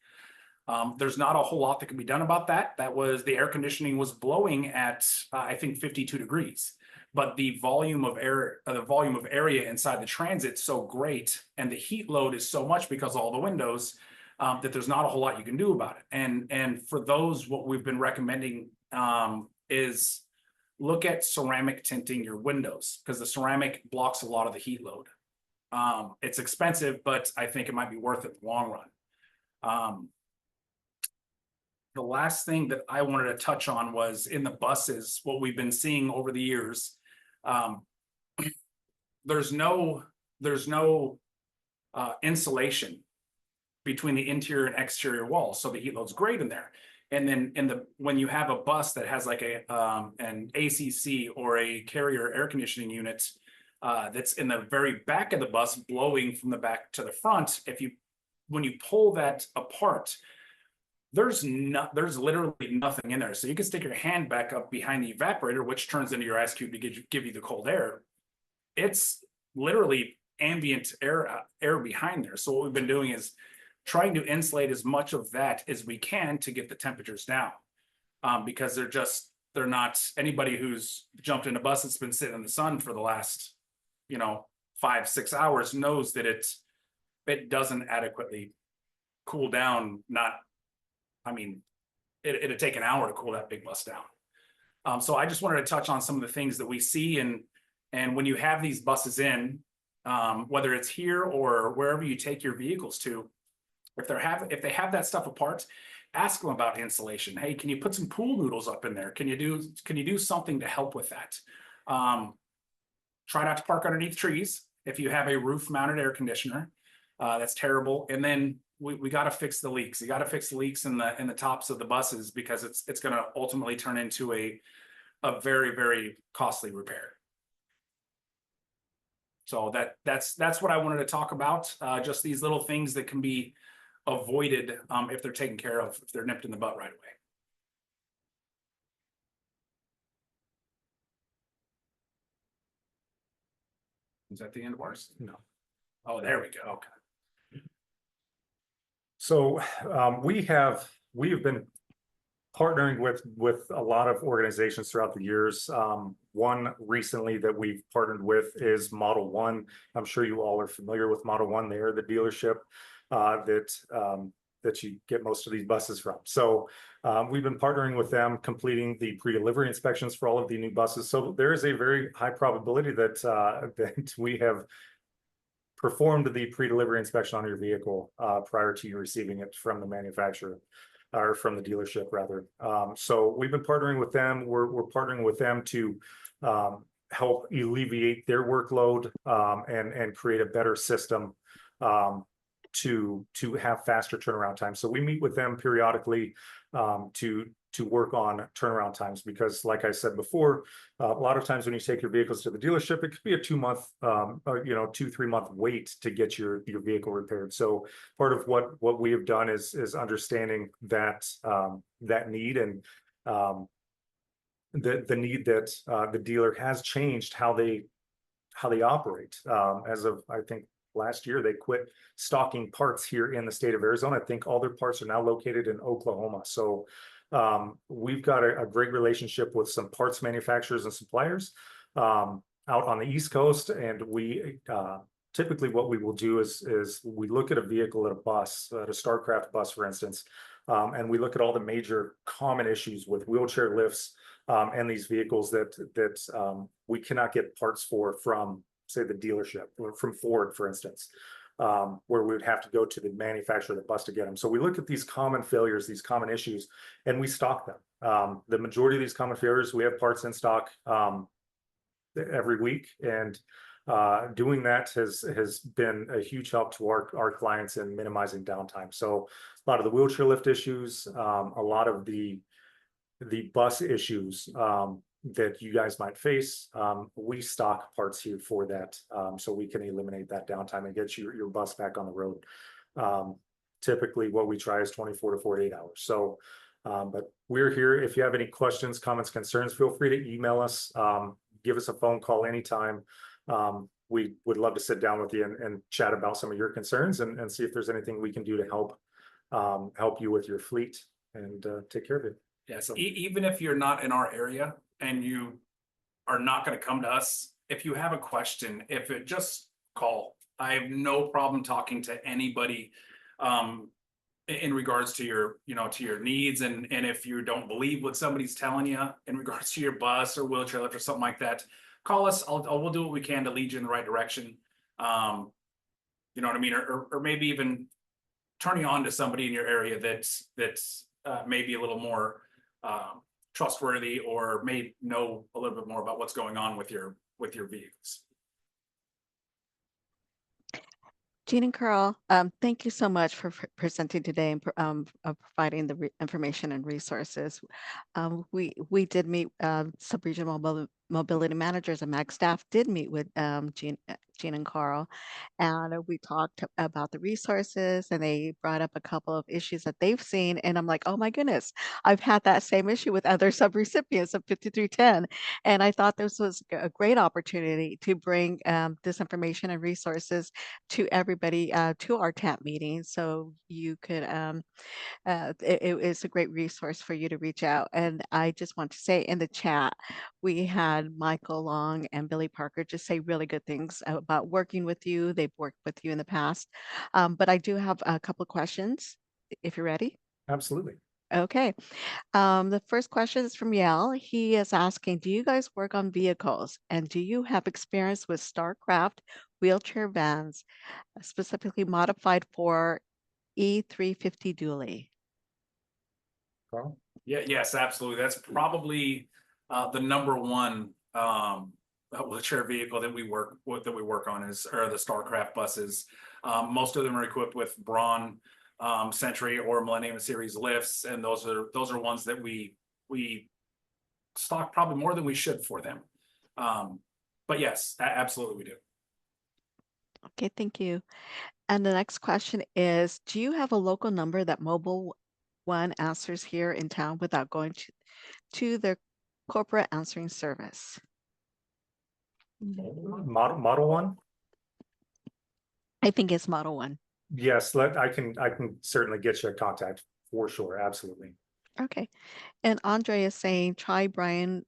There's not a whole lot that can be done about that. The air conditioning was blowing at I think 52 degrees. But the volume of area inside the transit is so great, and the heat load is so much because of all the windows that there's not a whole lot you can do about it. And for those, what we've been recommending is look at ceramic tinting your windows because the ceramic blocks a lot of the heat load. It's expensive, but I think it might be worth it in the long run. The last thing that I wanted to touch on was in the buses, what we've been seeing over the years. There's no insulation between the interior and exterior walls, so the heat load's great in there. And then when you have a bus that has like an ACC or a carrier air conditioning unit that's in the very back of the bus blowing from the back to the front, when you pull that apart, there's literally nothing in there. So you can stick your hand back up behind the evaporator, which turns into your ice cube to give you the cold air. It's literally ambient air behind there. So what we've been doing is trying to insulate as much of that as we can to get the temperatures down, because they're not, anybody who's jumped in a bus that's been sitting in the sun for the last 5-6 hours knows that it doesn't adequately cool down. it'd take an hour to cool that big bus down. So I just wanted to touch on some of the things that we see, and when you have these buses in, whether it's here or wherever you take your vehicles to, if they have that stuff apart, ask them about insulation. Hey, can you put some pool noodles up in there? Can you do something to help with that? Try not to park underneath trees. If you have a roof mounted air conditioner, that's terrible. And then we got to fix the leaks. You got to fix the leaks in the tops of the buses, because it's going to ultimately turn into a very, very costly repair. So that's what I wanted to talk about. Just these little things that can be avoided if they're taken care of, if they're nipped in the butt right away. Is that the end of ours? No. Oh, there we go. Okay. So we have been partnering with a lot of organizations throughout the years. One recently that we've partnered with is Model One. I'm sure you all are familiar with Model One. They are the dealership that you get most of these buses from. So we've been partnering with them, completing the pre-delivery inspections for all of the new buses. So there is a very high probability that that we have performed the pre-delivery inspection on your vehicle prior to you receiving it from the manufacturer, or from the dealership rather. So we've been partnering with them. We're partnering with them to help alleviate their workload and create a better system to have faster turnaround time. So we meet with them periodically to work on turnaround times, because like I said before, a lot of times when you take your vehicles to the dealership, it could be a 2-month, 2-3 month wait to get your vehicle repaired. So part of what we have done is understanding that that need, and the need that the dealer has changed how they operate. As of, I think, last year, they quit stocking parts here in the state of Arizona. I think all their parts are now located in Oklahoma. So we've got a great relationship with some parts manufacturers and suppliers out on the East Coast. And we typically what we will do is we look at a vehicle, at a bus, at a StarCraft bus, for instance, and we look at all the major common issues with wheelchair lifts and these vehicles that we cannot get parts for from, say, the dealership, or from Ford, for instance, where we would have to go to the manufacturer of the bus to get them. So we look at these common failures, these common issues, and we stock them. The majority of these common failures, we have parts in stock every week, and doing that has been a huge help to our clients in minimizing downtime. So a lot of the wheelchair lift issues, a lot of the bus issues that you guys might face, we stock parts here for that, so we can eliminate that downtime and get your bus back on the road. Typically what we try is 24 to 48 hours. So but we're here. If you have any questions, comments, concerns, feel free to email us, give us a phone call anytime. We would love to sit down with you and chat about some of your concerns, and see if there's anything we can do to help you with your fleet and take care of it. Yes, even if you're not in our area and you are not going to come to us, if you have a question, just call. I have no problem talking to anybody in regards to your needs, and if you don't believe what somebody's telling you in regards to your bus or wheelchair lift or something like that, call us. We'll do what we can to lead you in the right direction. You know what I mean? Or maybe even turn you on to somebody in your area that's maybe a little more trustworthy, or may know a little bit more about what's going on with your vehicles. Jean and Carl, thank you so much for presenting today and providing the information and resources. We did meet sub-regional mobility managers, and MAG staff did meet with Jean and Carl, and we talked about the resources, and they brought up a couple of issues that they've seen, and I'm like, oh my goodness, I've had that same issue with other subrecipients of 5310, and I thought this was a great opportunity to bring this information and resources to everybody, to our TAP meeting, so you could it's a great resource for you to reach out. And I just want to say, in the chat, we had Michael Long and Billy Parker just say really good things about working with you. They've worked with you in the past. But I do have a couple of questions, if you're ready. Absolutely. Okay. The first question is from Yale. He is asking, do you guys work on vehicles? And do you have experience with StarCraft wheelchair vans, specifically modified for E350 dually? Carl? Yeah, yes, absolutely. That's probably the number one wheelchair vehicle that we work on are the Starcraft buses. Most of them are equipped with Braun Century or Millennium Series lifts, and those are ones that we stock probably more than we should for them. But yes, absolutely we do. Okay, thank you. And the next question is, do you have a local number that Mobile One answers here in town without going to their corporate answering service? Model one? I think it's Model One. Yes, I can certainly get you a contact for sure. Absolutely. Okay. And Andre is saying, try Brian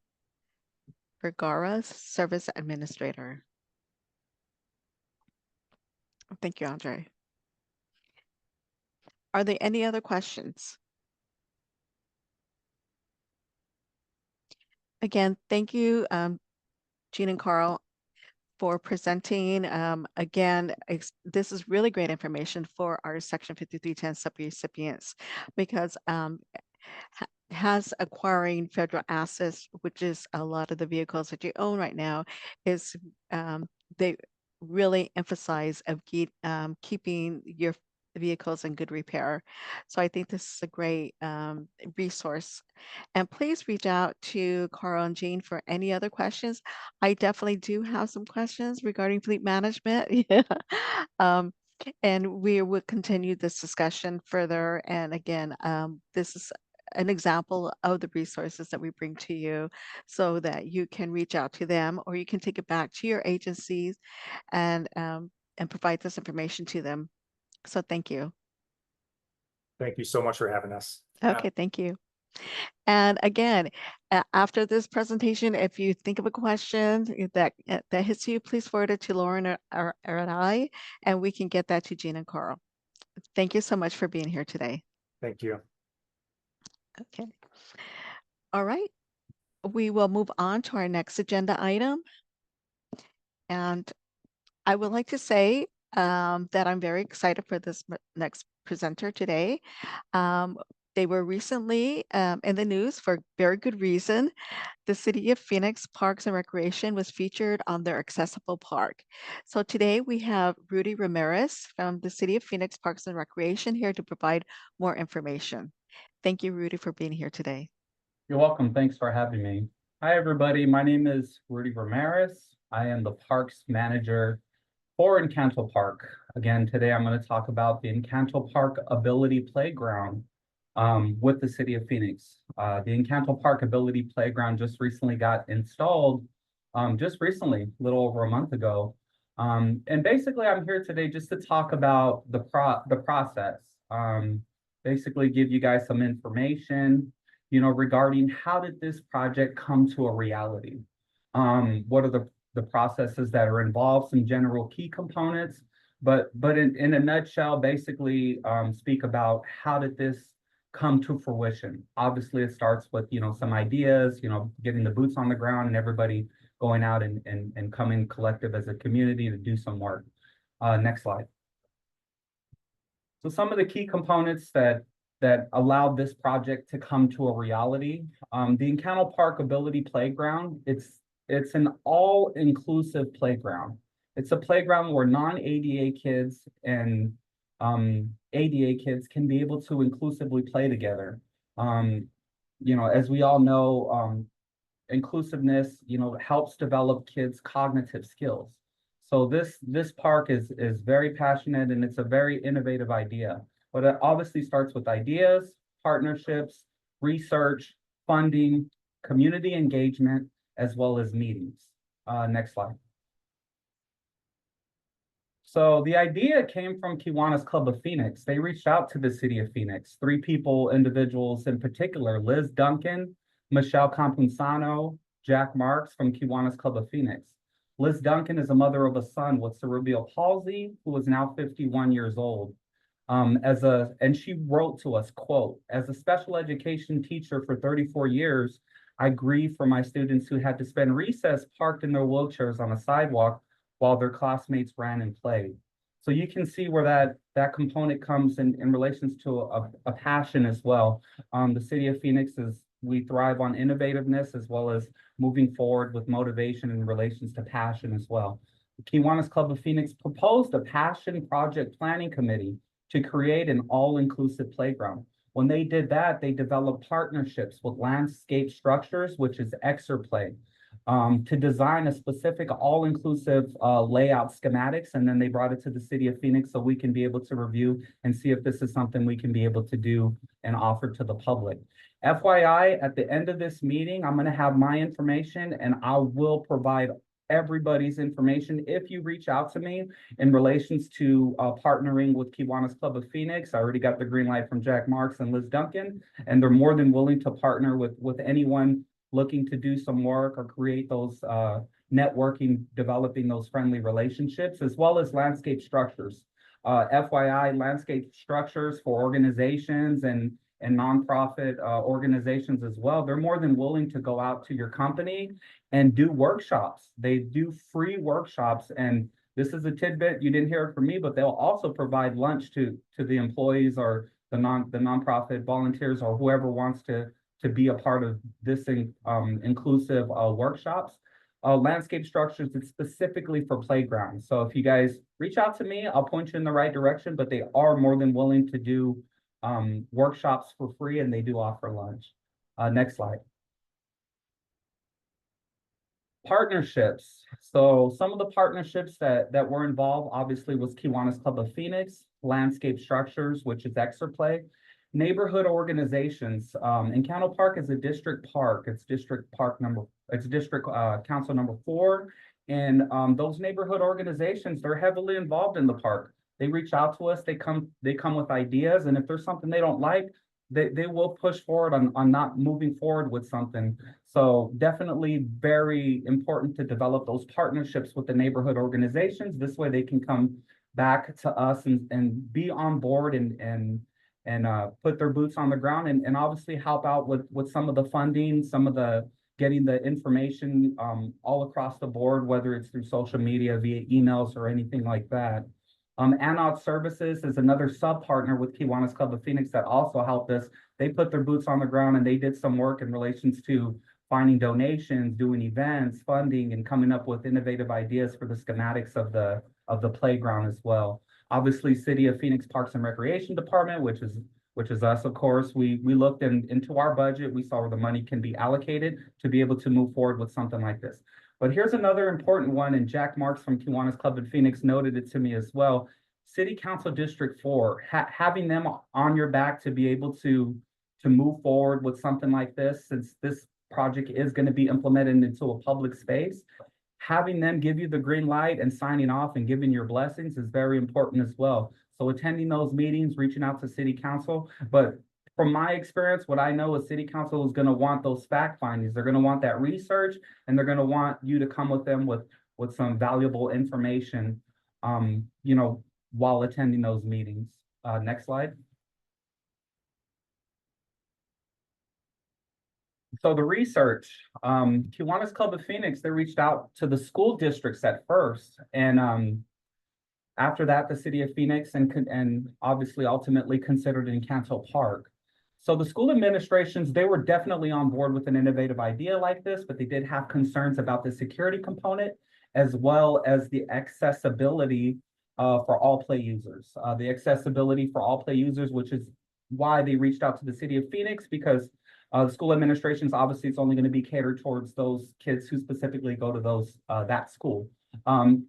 Vergara's service administrator. Thank you, Andre. Are there any other questions? Again, thank you, Jean and Carl, for presenting. Again, this is really great information for our Section 5310 subrecipients because has acquiring federal assets, which is a lot of the vehicles that you own right now, is they really emphasize of keeping your vehicles in good repair. So I think this is a great resource. And please reach out to Carl and Jean for any other questions. I definitely do have some questions regarding fleet management. Yeah. And we will continue this discussion further. And again, this is an example of the resources that we bring to you so that you can reach out to them or you can take it back to your agencies and provide this information to them. So thank you. Thank you so much for having us. Okay, thank you. And again, after this presentation, if you think of a question that hits you, please forward it to Lauren or I, and we can get that to Jean and Carl. Thank you so much for being here today. Thank you. Okay. All right. We will move on to our next agenda item. And I would like to say that I'm very excited for this next presenter today. They were recently in the news for very good reason. The City of Phoenix Parks and Recreation was featured on their accessible park. So today we have Rudy Ramirez from the City of Phoenix Parks and Recreation here to provide more information. Thank you, Rudy, for being here today. You're welcome. Thanks for having me. Hi, everybody. My name is Rudy Ramirez. I am the Parks Manager for Encanto Park. Again, today I'm going to talk about the Encanto Park Ability Playground with the City of Phoenix. The Encanto Park Ability Playground just recently got installed, just recently, a little over a month ago. And basically, I'm here today just to talk about the process. Basically, give you guys some information, regarding how did this project come to a reality? What are the processes that are involved, some general key components, but in a nutshell, basically speak about how did this come to fruition. Obviously, it starts with, some ideas, getting the boots on the ground and everybody going out and coming collective as a community to do some work. Next slide. So some of the key components that allowed this project to come to a reality. The Encanto Park Ability Playground, it's an all-inclusive playground. It's a playground where non-ADA kids and ADA kids can be able to inclusively play together. As we all know, inclusiveness, helps develop kids' cognitive skills. So this park is very passionate and it's a very innovative idea. But it obviously starts with ideas, partnerships, research, funding, community engagement, as well as meetings. Next slide. So the idea came from Kiwanis Club of Phoenix. They reached out to the City of Phoenix. 3 individuals in particular, Liz Duncan, Michelle Campuzano, Jack Marks from Kiwanis Club of Phoenix. Liz Duncan is a mother of a son with cerebral palsy who is now 51 years old. And she wrote to us, quote, "As a special education teacher for 34 years, I grieve for my students who had to spend recess parked in their wheelchairs on a sidewalk while their classmates ran and played." So you can see where that component comes in relations to a passion as well. The city of Phoenix we thrive on innovativeness as well as moving forward with motivation in relations to passion as well. The Kiwanis Club of Phoenix proposed a passion project planning committee to create an all-inclusive playground. When they did that, they developed partnerships with Landscape Structures, which is Exerplay, to design a specific all-inclusive layout schematics, and then they brought it to the city of Phoenix so we can be able to review and see if this is something we can be able to do and offer to the public. FYI, at the end of this meeting, I'm going to have my information and I will provide everybody's information if you reach out to me in relations to partnering with Kiwanis Club of Phoenix. I already got the green light from Jack Marks and Liz Duncan, and they're more than willing to partner with anyone looking to do some work or create those networking, developing those friendly relationships, as well as Landscape Structures. FYI, Landscape Structures for organizations and nonprofit organizations as well, they're more than willing to go out to your company and do workshops. They do free workshops, and this is a tidbit, you didn't hear it from me, but they'll also provide lunch to the employees or the nonprofit volunteers or whoever wants to be a part of this inclusive workshops. Landscape Structures, it's specifically for playgrounds. So if you guys reach out to me, I'll point you in the right direction, but they are more than willing to do workshops for free, and they do offer lunch. Next slide. Partnerships. So some of the partnerships that were involved obviously was Kiwanis Club of Phoenix, Landscape Structures, which is Exerplay, neighborhood organizations. Encanto Park is a district park. It's district council number 4. And those neighborhood organizations, they're heavily involved in the park. They reach out to us, they come with ideas, and if there's something they don't like, they will push forward on not moving forward with something. So definitely very important to develop those partnerships with the neighborhood organizations. This way they can come back to us and be on board and put their boots on the ground and obviously help out with some of the funding, some of the getting the information all across the board, whether it's through social media, via emails or anything like that. Anod Services is another sub-partner with Kiwanis Club of Phoenix that also helped us. They put their boots on the ground and they did some work in relations to finding donations, doing events, funding, and coming up with innovative ideas for the schematics of the playground as well. Obviously, City of Phoenix Parks and Recreation Department, which is us, of course. We looked into our budget. We saw where the money can be allocated to be able to move forward with something like this. But here's another important one, and Jack Marks from Kiwanis Club in Phoenix noted it to me as well. City Council District 4, having them on your back to be able to move forward with something like this, since this project is going to be implemented into a public space, having them give you the green light and signing off and giving your blessings is very important as well. So attending those meetings, reaching out to City Council, but from my experience, what I know is City Council is going to want those fact findings. They're going to want that research, and they're going to want you to come with them with some valuable information, while attending those meetings. Next slide. So the research, Kiwanis Club of Phoenix, they reached out to the school districts at first, and after that, the City of Phoenix and obviously ultimately considered Encanto Park. So the school administrations, they were definitely on board with an innovative idea like this, but they did have concerns about the security component as well as the accessibility for all play users. The accessibility for all play users, which is why they reached out to the City of Phoenix, because the school administrations, obviously, it's only going to be catered towards those kids who specifically go to that school.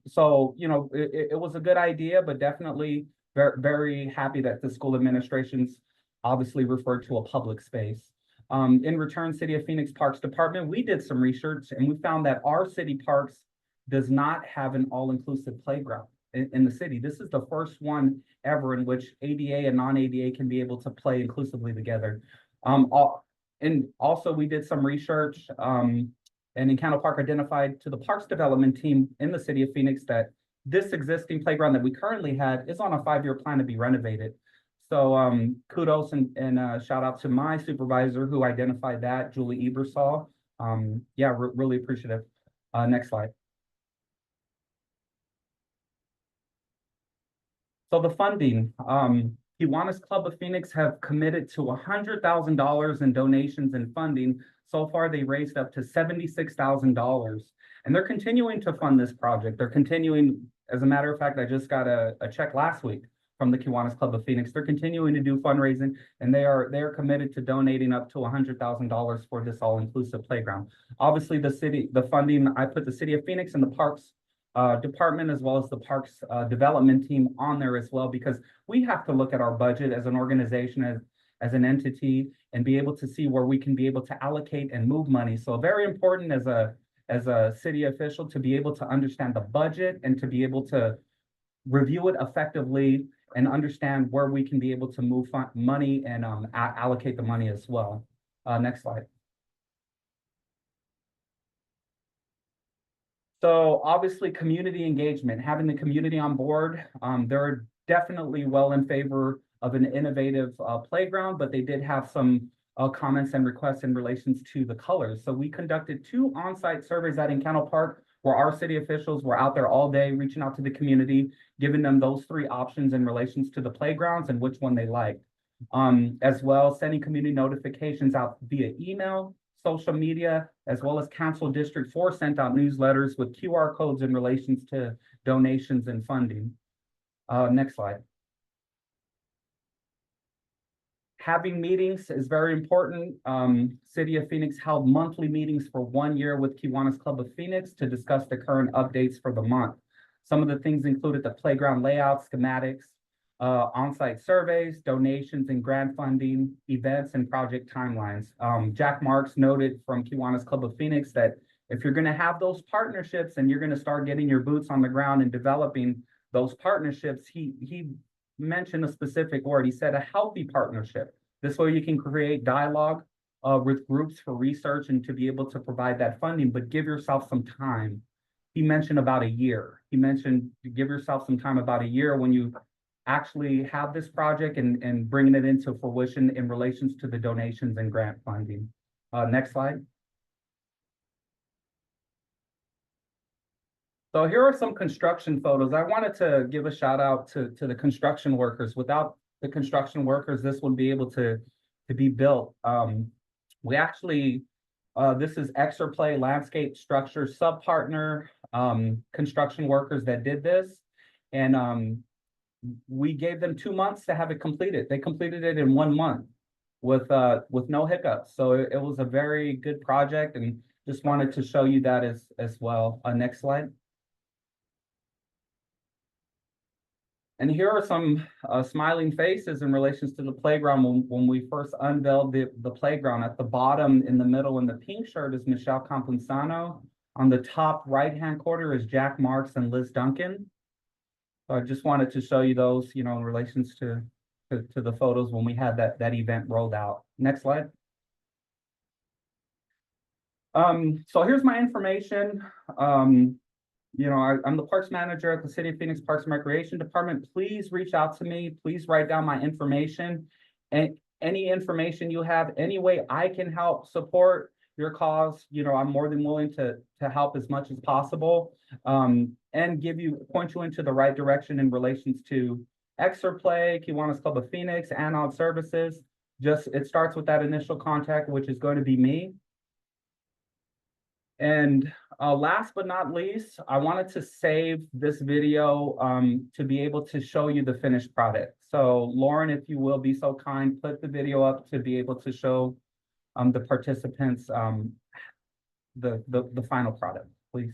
So, it was a good idea, but definitely very, very happy that the school administrations obviously referred to a public space. In return, City of Phoenix Parks Department, we did some research and we found that our city parks does not have an all-inclusive playground in the city. This is the first one ever in which ADA and non-ADA can be able to play inclusively together. And also we did some research, and Encanto Park identified to the Parks Development team in the City of Phoenix that this existing playground that we currently had is on a 5-year plan to be renovated. So kudos and shout out to my supervisor who identified that, Julie Ebersol. Yeah, really appreciative. Next slide. So the funding, Kiwanis Club of Phoenix have committed to $100,000 in donations and funding. So far, they raised up to $76,000, and they're continuing to fund this project. They're continuing, as a matter of fact, I just got a check last week from the Kiwanis Club of Phoenix. They're continuing to do fundraising, and they are committed to donating up to $100,000 for this all-inclusive playground. Obviously, the funding, I put the City of Phoenix and the Parks department as well as the parks development team on there as well, because we have to look at our budget as an organization, as an entity, and be able to see where we can be able to allocate and move money. So very important as a city official to be able to understand the budget and to be able to review it effectively and understand where we can be able to move money and allocate the money as well. Next slide. So obviously community engagement, having the community on board, they're definitely well in favor of an innovative playground, but they did have some comments and requests in relations to the colors. So we conducted 2 on-site surveys at Encanto Park where our city officials were out there all day reaching out to the community, giving them those 3 options in relations to the playgrounds and which one they liked. As well, sending community notifications out via email, social media, as well as Council District 4 sent out newsletters with QR codes in relations to donations and funding. Next slide. Having meetings is very important. City of Phoenix held monthly meetings for 1 year with Kiwanis Club of Phoenix to discuss the current updates for the month. Some of the things included the playground layout, schematics, on-site surveys, donations and grant funding, events, and project timelines. Jack Marks noted from Kiwanis Club of Phoenix that if you're going to have those partnerships and you're going to start getting your boots on the ground and developing those partnerships, he mentioned a specific word. He said a healthy partnership. This way you can create dialogue with groups for research and to be able to provide that funding, but give yourself some time. He mentioned about a year. He mentioned to give yourself some time, about a year, when you actually have this project and bringing it into fruition in relations to the donations and grant funding. Next slide. So here are some construction photos. I wanted to give a shout out to the construction workers. Without the construction workers, this wouldn't be able to be built. We actually, this is Exerplay Landscape Structure Subpartner construction workers that did this. And we gave them 2 months to have it completed. They completed it in 1 month with no hiccups. So it was a very good project, and just wanted to show you that as well. Next slide. And here are some smiling faces in relations to the playground when we first unveiled the playground. At the bottom in the middle in the pink shirt is Michelle Campuzano. On the top right-hand corner is Jack Marks and Liz Duncan. So I just wanted to show you those, in relations to the photos when we had that event rolled out. Next slide. So here's my information. I'm the parks manager at the City of Phoenix Parks and Recreation Department. Please reach out to me. Please write down my information. And any information you have, any way I can help support your cause, I'm more than willing to help as much as possible, and point you into the right direction in relations to Exerplay, Kiwanis Club of Phoenix, Anod Services. It starts with that initial contact, which is going to be me. And last but not least, I wanted to save this video to be able to show you the finished product. So Lauren, if you will be so kind, put the video up to be able to show the participants the final product, please.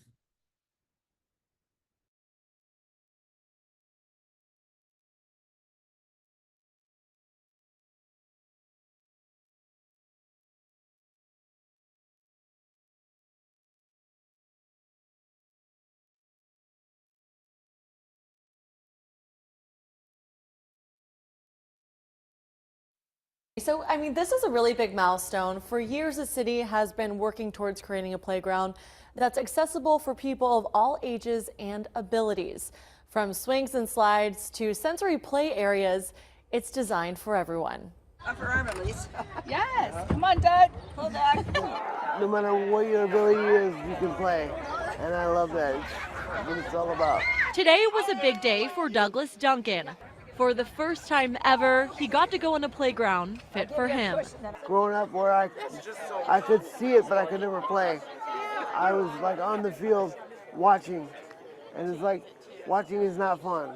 So, this is a really big milestone. For years, the city has been working towards creating a playground that's accessible for people of all ages and abilities. From swings and slides to sensory play areas, It's designed for everyone. Upper arm at least. Yes, come on, Doug. Pull Doug. No matter what your ability is, you can play. And I love that. It's what it's all about. Today was a big day for Douglas Duncan. For the first time ever, he got to go on a playground fit for him. Growing up where I could see it, but I could never play. I was like on the field watching. And it's like, watching is not fun.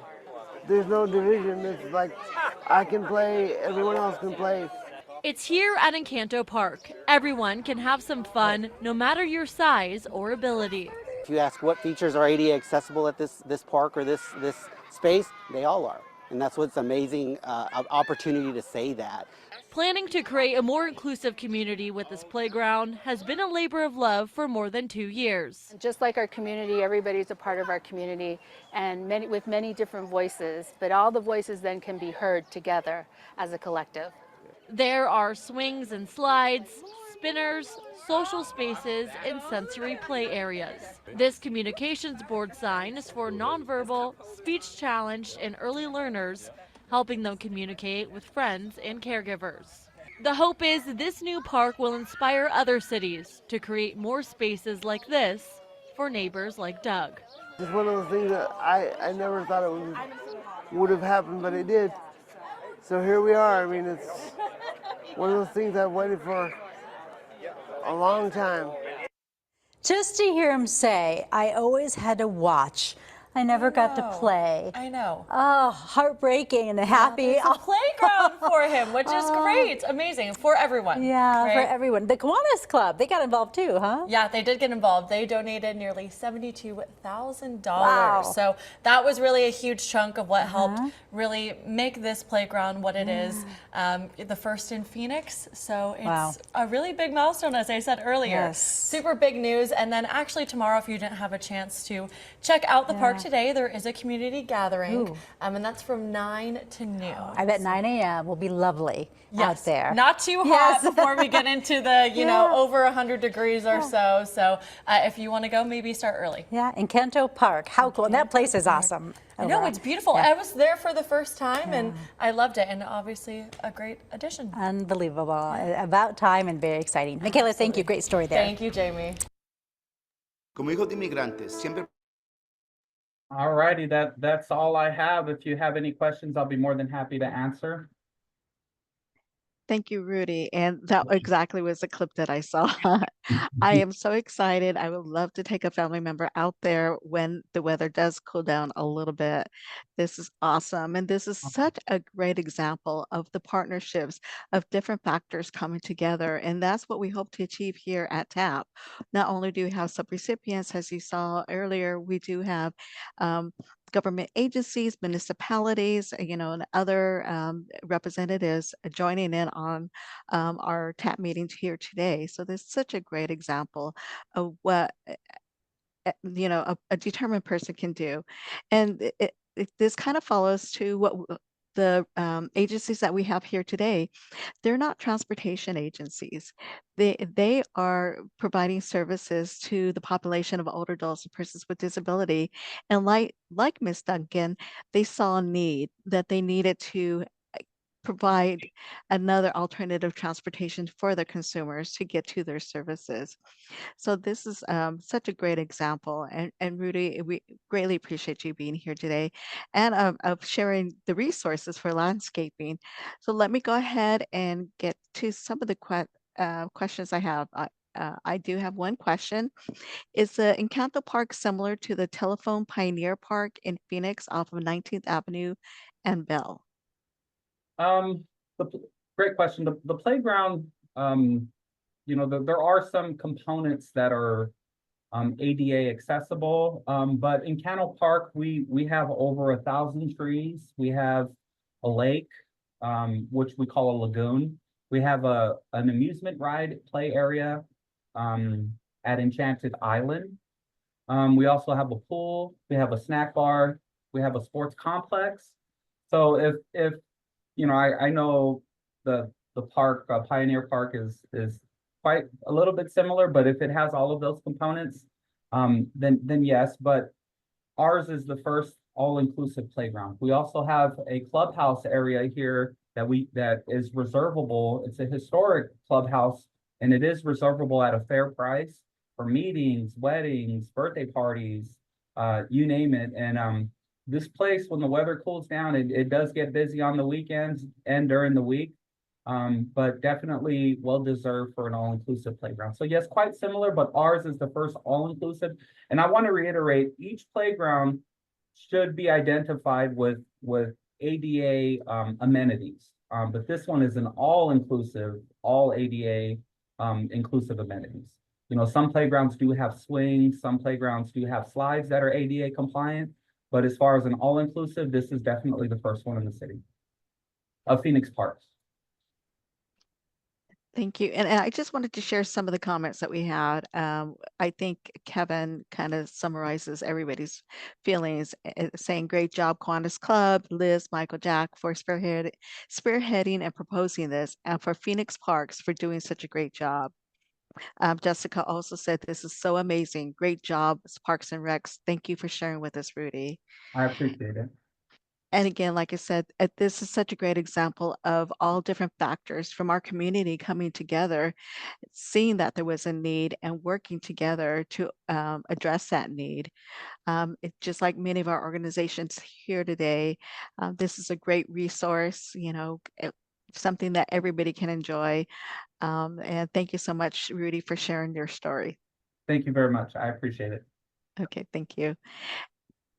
There's no division. It's like, I can play, everyone else can play. It's here at Encanto Park. Everyone can have some fun, no matter your size or ability. If you ask what features are ADA accessible at this park or this space, they all are. And that's what's amazing opportunity to say that. Planning to create a more inclusive community with this playground has been a labor of love for more than 2 years. Just like our community, everybody's a part of our community, and with many different voices, but all the voices then can be heard together as a collective. There are swings and slides, spinners, social spaces, and sensory play areas. This communications board sign is for nonverbal, speech-challenged, and early learners, helping them communicate with friends and caregivers. The hope is this new park will inspire other cities to create more spaces like this for neighbors like Doug. It's one of those things that I never thought it would have happened, but it did. So here we are. I mean, it's one of those things I've waited for a long time. Just to hear him say, I always had to watch. I never got to play. I know. Oh, heartbreaking and happy. It's a playground for him, which is great. Amazing. For everyone. Yeah, right? for everyone. The Kiwanis Club, they got involved too, huh? Yeah, they did get involved. They donated nearly $72,000. Wow. So that was really a huge chunk of what helped really make this playground what it is. The first in Phoenix. So it's a really big milestone, as I said earlier. Yes. Super big news. And then actually tomorrow, if you didn't have a chance to check out the park today, there is a community gathering, and that's from 9 to noon. I bet 9 a.m. will be lovely out there. Not too hot before we get into the, you know, over 100 degrees or so. So if you want to go, maybe start early. Yeah, Encanto Park. How cool. And that place is awesome. I know, it's beautiful. I was there for the first time, and I loved it, and obviously a great addition. Unbelievable. About time and very exciting. Michaela, thank you. Great story there. Thank you, Jamie. Como hijos de inmigrantes, siempre. Alrighty, that's all I have. If you have any questions, I'll be more than happy to answer. Thank you, Rudy. And that exactly was the clip that I saw. I am so excited. I would love to take a family member out there when the weather does cool down a little bit. This is awesome. And this is such a great example of the partnerships of different factors coming together. And that's what we hope to achieve here at TAP. Not only do we have subrecipients, as you saw earlier, we do have government agencies, municipalities, you know, and other representatives joining in on our TAP meetings here today. So there's such a great example of what, you know, a determined person can do. And this kind of follows to what the agencies that we have here today. They're not transportation agencies. They are providing services to the population of older adults and persons with disability. And like Ms. Duncan, they saw a need that they needed to provide another alternative transportation for the consumers to get to their services. So this is such a great example. And Rudy, we greatly appreciate you being here today and of sharing the resources for landscaping. So let me go ahead and get to some of the questions I have. I do have one question. Is the Encanto Park similar to the Telephone Pioneer Park in Phoenix off of 19th Avenue and Bell? Great question. The playground, you know, there are some components that are ADA accessible, but in Encanto Park, we have over 1,000 trees. We have a lake, which we call a lagoon. We have an amusement ride play area at Enchanted Island. We also have a pool. We have a snack bar. We have a sports complex. So if you know, I know the park, Pioneer Park is quite a little bit similar, but if it has all of those components, then yes. But ours is the first all-inclusive playground. We also have a clubhouse area here that is reservable. It's a historic clubhouse, and it is reservable at a fair price for meetings, weddings, birthday parties, you name it. And this place, when the weather cools down, it does get busy on the weekends and during the week. But definitely well-deserved for an all-inclusive playground. So yes, quite similar, but ours is the first all-inclusive. And I want to reiterate, each playground should be identified with ADA amenities. But this one is an all-inclusive, all ADA inclusive amenities. You know, some playgrounds do have swings, some playgrounds do have slides that are ADA compliant, but as far as an all-inclusive, this is definitely the first one in the city of Phoenix Parks. Thank you. And I just wanted to share some of the comments that we had. I think Kevin kind of summarizes everybody's feelings, saying great job, Qantas Club, Liz, Michael, Jack, for spearheading and proposing this, and for Phoenix Parks for doing such a great job. Jessica also said, this is so amazing. Great job, Parks and Recs. Thank you for sharing with us, Rudy. I appreciate it. And again, like I said, this is such a great example of all different factors from our community coming together, seeing that there was a need and working together to address that need. It's just like many of our organizations here today, this is a great resource, you know, something that everybody can enjoy. And thank you so much, Rudy, for sharing your story. Thank you very much. I appreciate it. Okay, thank you.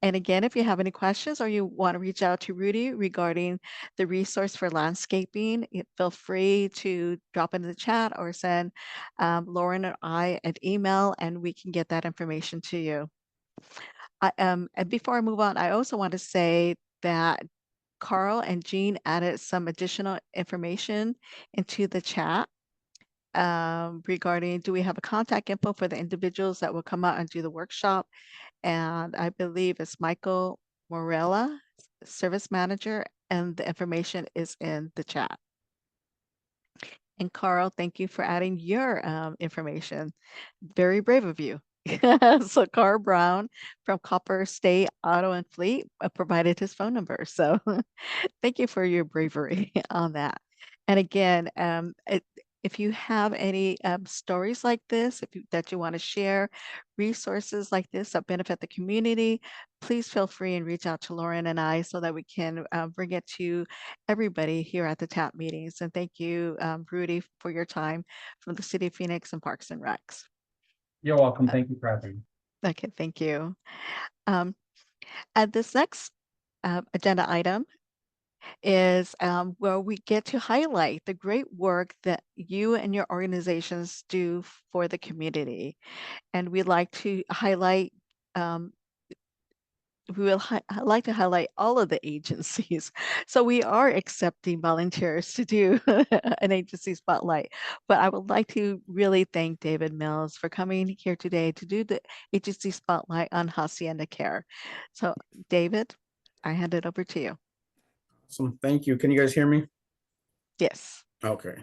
And again, if you have any questions or you want to reach out to Rudy regarding the resource for landscaping, feel free to drop into the chat or send Lauren or I an email and we can get that information to you. And before I move on, I also want to say that Carl and Jean added some additional information into the chat regarding, do we have a contact info for the individuals that will come out and do the workshop? And I believe it's Michael Morella, service manager, and the information is in the chat. And Carl, thank you for adding your information. Very brave of you. So Carl Brown from Copper State Auto and Fleet provided his phone number. So thank you for your bravery on that. And again, if you have any stories like this, that you want to share, resources like this that benefit the community, please feel free and reach out to Lauren and I so that we can bring it to everybody here at the TAP meetings. And thank you, Rudy, for your time from the City of Phoenix and Parks and Recs. You're welcome. Thank you for having me. Okay, thank you. At this next agenda item is where we get to highlight the great work that you and your organizations do for the community. And we'd like to highlight, we will like to highlight all of the agencies. So we are accepting volunteers to do an agency spotlight, but I would like to really thank David Mills for coming here today to do the agency spotlight on Hacienda Care. So David, I hand it over to you. Awesome. Thank you. Can you guys hear me? Yes. Okay.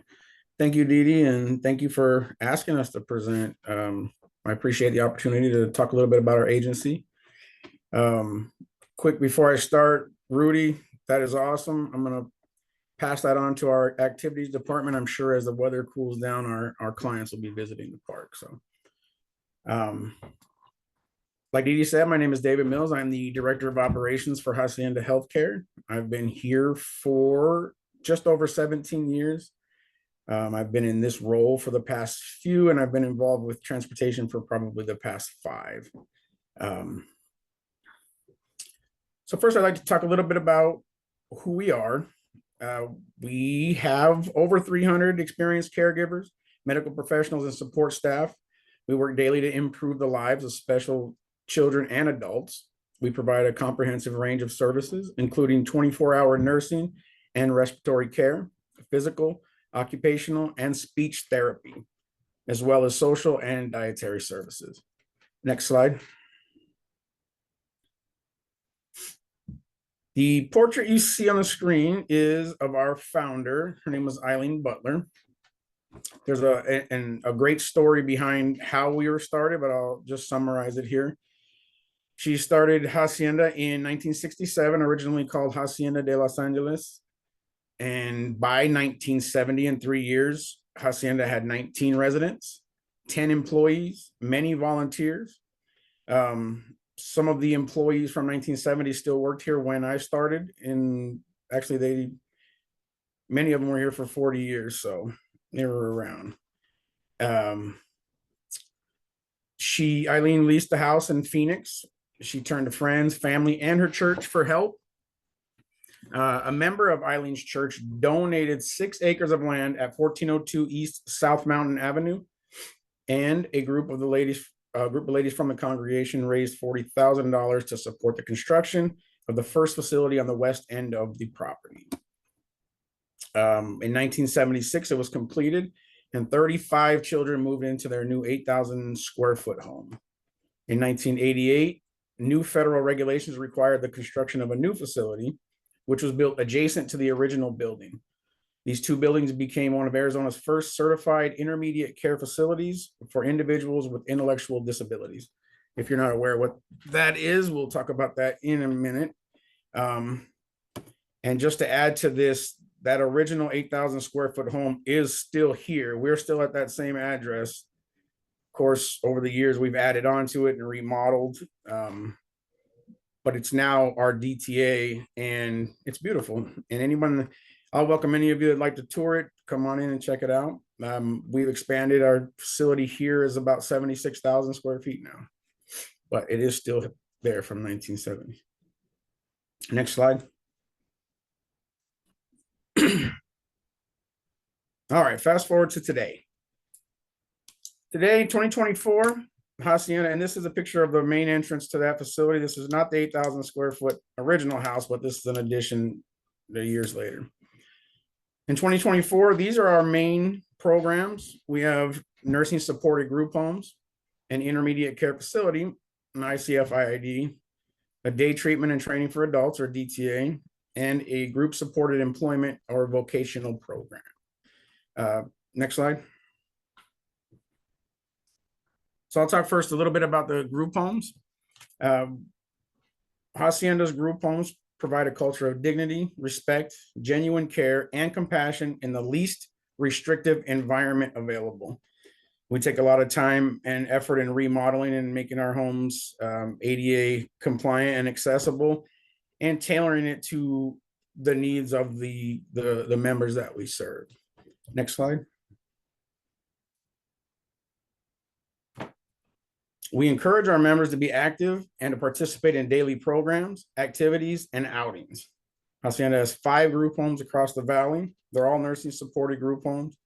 Thank you, Dee Dee, and thank you for asking us to present. I appreciate the opportunity to talk a little bit about our agency. Quick before I start, Rudy, that is awesome. I'm going to pass that on to our activities department. I'm sure as the weather cools down, our clients will be visiting the park. So, like Dee Dee said, my name is David Mills. I'm the Director of Operations for Hacienda Healthcare. I've been here for just over 17 years. I've been in this role for the past few, and I've been involved with transportation for probably the past 5. So first, I'd like to talk a little bit about who we are. We have over 300 experienced caregivers, medical professionals, and support staff. We work daily to improve the lives of special children and adults. We provide a comprehensive range of services, including 24-hour nursing and respiratory care, physical, occupational, and speech therapy, as well as social and dietary services. Next slide. The portrait you see on the screen is of our founder. Her name was Eileen Butler. There's a great story behind how we were started, but I'll just summarize it here. She started Hacienda in 1967, originally called Hacienda de Los Angeles. And by 1970, in 3 years, Hacienda had 19 residents, 10 employees, many volunteers. Some of the employees from 1970 still worked here when I started, and actually many of them were here for 40 years, so they were around. Eileen leased the house in Phoenix. She turned to friends, family, and her church for help. A member of Eileen's church donated 6 acres of land at 1402 East South Mountain Avenue, and a group of ladies from the congregation raised $40,000 to support the construction of the first facility on the west end of the property. In 1976, it was completed, and 35 children moved into their new 8,000 square foot home. In 1988, new federal regulations required the construction of a new facility, which was built adjacent to the original building. These 2 buildings became one of Arizona's first certified intermediate care facilities for individuals with intellectual disabilities. If you're not aware what that is, we'll talk about that in a minute. And just to add to this, that original 8,000 square foot home is still here. We're still at that same address. Of course, over the years, we've added on to it and remodeled. But it's now our DTA, and it's beautiful. And I'll welcome any of you that'd like to tour it. Come on in and check it out. We've expanded. Our facility here is about 76,000 square feet now, but it is still there from 1970. Next slide. All right, fast forward to today. Today, 2024, Hacienda, and this is a picture of the main entrance to that facility. This is not the 8,000 square foot original house, but this is an addition years later. In 2024, these are our main programs. We have nursing supported group homes, an intermediate care facility, an ICF-IID, a day treatment and training for adults, or DTA, and a group supported employment or vocational program. Next slide. So I'll talk first a little bit about the group homes. Hacienda's group homes provide a culture of dignity, respect, genuine care, and compassion in the least restrictive environment available. We take a lot of time and effort in remodeling and making our homes ADA compliant and accessible, and tailoring it to the needs of the members that we serve. Next slide. We encourage our members to be active and to participate in daily programs, activities, and outings. Hacienda has 5 group homes across the valley. They're all nursing supported group homes.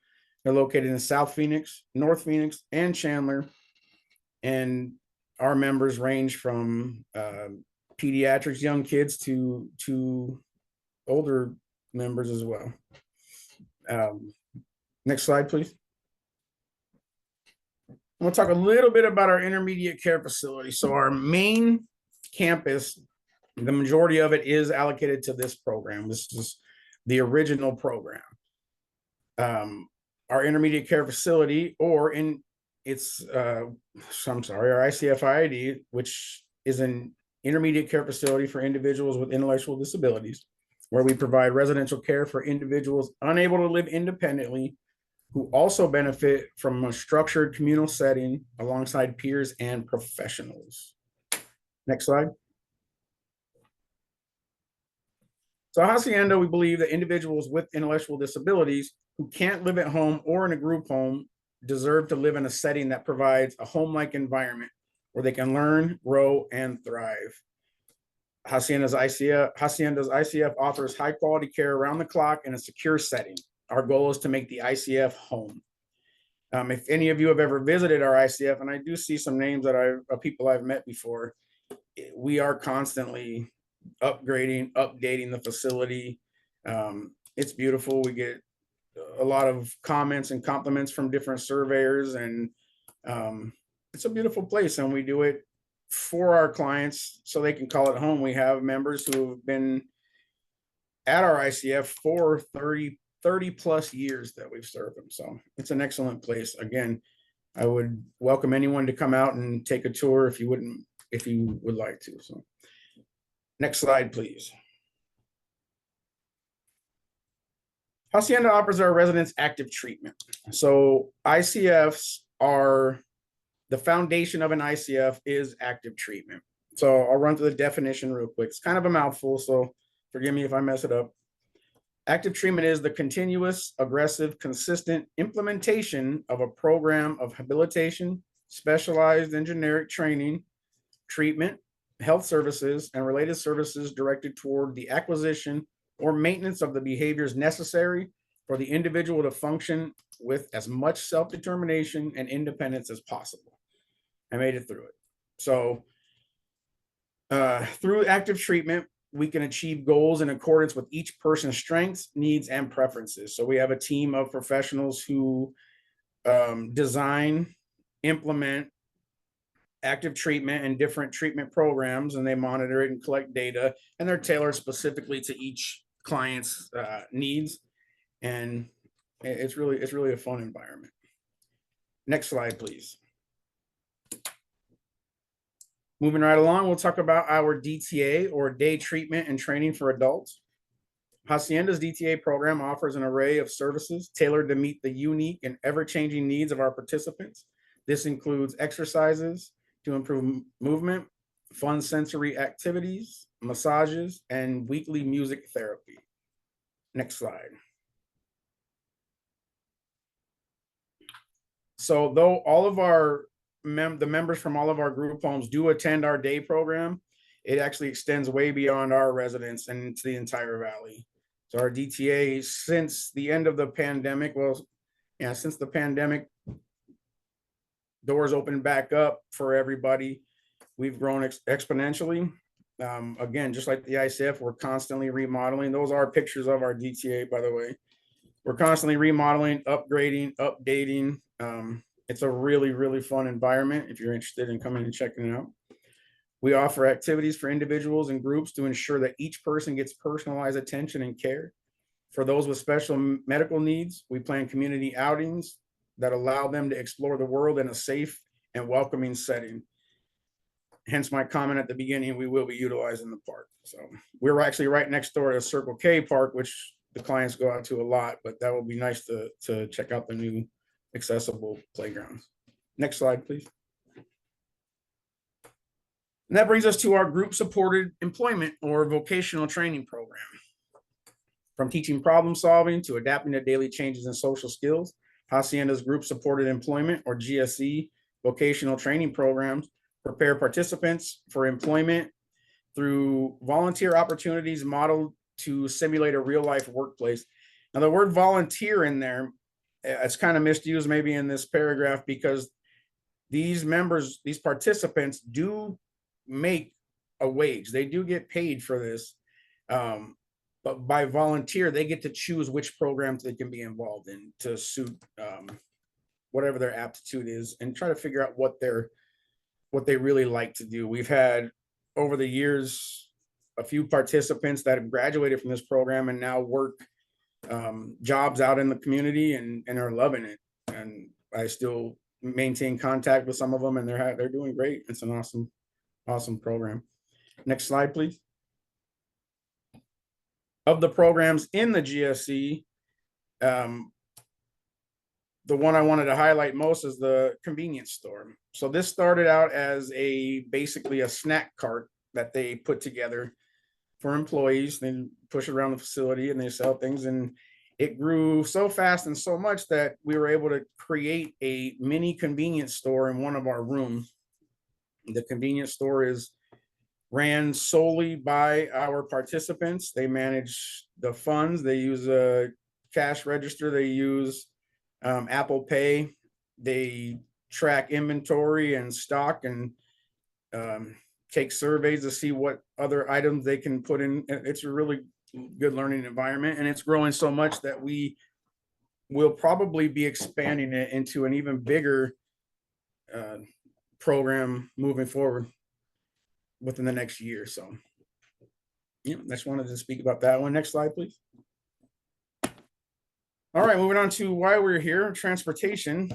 They're located in South Phoenix, North Phoenix, and Chandler. And our members range from pediatrics, young kids, to older members as well. Next slide, please. I'm going to talk a little bit about our intermediate care facility. So our main campus, the majority of it is allocated to this program. This is the original program. Our intermediate care facility, or our ICF-IID, which is an intermediate care facility for individuals with intellectual disabilities, where we provide residential care for individuals unable to live independently, who also benefit from a structured communal setting alongside peers and professionals. Next slide. So at Hacienda, we believe that individuals with intellectual disabilities who can't live at home or in a group home deserve to live in a setting that provides a home-like environment where they can learn, grow, and thrive. Hacienda's ICF offers high-quality care around the clock in a secure setting. Our goal is to make the ICF home. If any of you have ever visited our ICF, and I do see some names of people I've met before, we are constantly upgrading, updating the facility. It's beautiful. We get a lot of comments and compliments from different surveyors, and it's a beautiful place, and we do it for our clients so they can call it home. We have members who have been at our ICF for 30 plus years that we've served them. So it's an excellent place. Again, I would welcome anyone to come out and take a tour if you wouldn't if you would like to. So next slide, please. Hacienda offers our residents active treatment. So ICFs are, the foundation of an ICF is active treatment. So I'll run through the definition real quick. It's kind of a mouthful, so forgive me if I mess it up. Active treatment is the continuous, aggressive, consistent implementation of a program of habilitation, specialized and generic training, treatment, health services, and related services directed toward the acquisition or maintenance of the behaviors necessary for the individual to function with as much self-determination and independence as possible. I made it through it. So through active treatment, we can achieve goals in accordance with each person's strengths, needs, and preferences. So we have a team of professionals who design, implement active treatment and different treatment programs, and they monitor it and collect data, and they're tailored specifically to each client's needs. And it's really a fun environment. Next slide, please. Moving right along, we'll talk about our DTA, or day treatment and training for adults. Hacienda's DTA program offers an array of services tailored to meet the unique and ever-changing needs of our participants. This includes exercises to improve movement, fun sensory activities, massages, and weekly music therapy. Next slide. So though all of our the members from all of our group homes do attend our day program, it actually extends way beyond our residents and into the entire valley. So our DTA, since the end of the pandemic, since the pandemic, doors opened back up for everybody, we've grown exponentially. Again, just like the ICF, we're constantly remodeling. Those are pictures of our DTA, by the way. We're constantly remodeling, upgrading, updating. It's a really, really fun environment if you're interested in coming and checking it out. We offer activities for individuals and groups to ensure that each person gets personalized attention and care. For those with special medical needs, we plan community outings that allow them to explore the world in a safe and welcoming setting. Hence my comment at the beginning, we will be utilizing the park. So we're actually right next door to Circle K Park, which the clients go out to a lot, but that will be nice to check out the new accessible playgrounds. Next slide, please. And that brings us to our group-supported employment or vocational training program. From teaching problem solving to adapting to daily changes in social skills, Hacienda's group-supported employment or GSE vocational training programs prepare participants for employment through volunteer opportunities modeled to simulate a real-life workplace. Now, the word volunteer in there, it's kind of misused maybe in this paragraph, because these members, these participants do make a wage. They do get paid for this. But by volunteer, they get to choose which programs they can be involved in to suit whatever their aptitude is, and try to figure out what they really like to do. We've had over the years a few participants that have graduated from this program and now work jobs out in the community and are loving it. And I still maintain contact with some of them, and they're doing great. It's an awesome program. Next slide, please. Of the programs in the GSE, the one I wanted to highlight most is the convenience store. So this started out as basically a snack cart that they put together for employees. They push it around the facility and they sell things, and it grew so fast and so much that we were able to create a mini convenience store in one of our rooms. The convenience store is ran solely by our participants. They manage the funds. They use a cash register. They use Apple Pay. They track inventory and stock, and take surveys to see what other items they can put in. It's a really good learning environment, and it's growing so much that we will probably be expanding it into an even bigger program moving forward within the next year. So yeah, I just wanted to speak about that one. Next slide, please. All right, moving on to why we're here, transportation.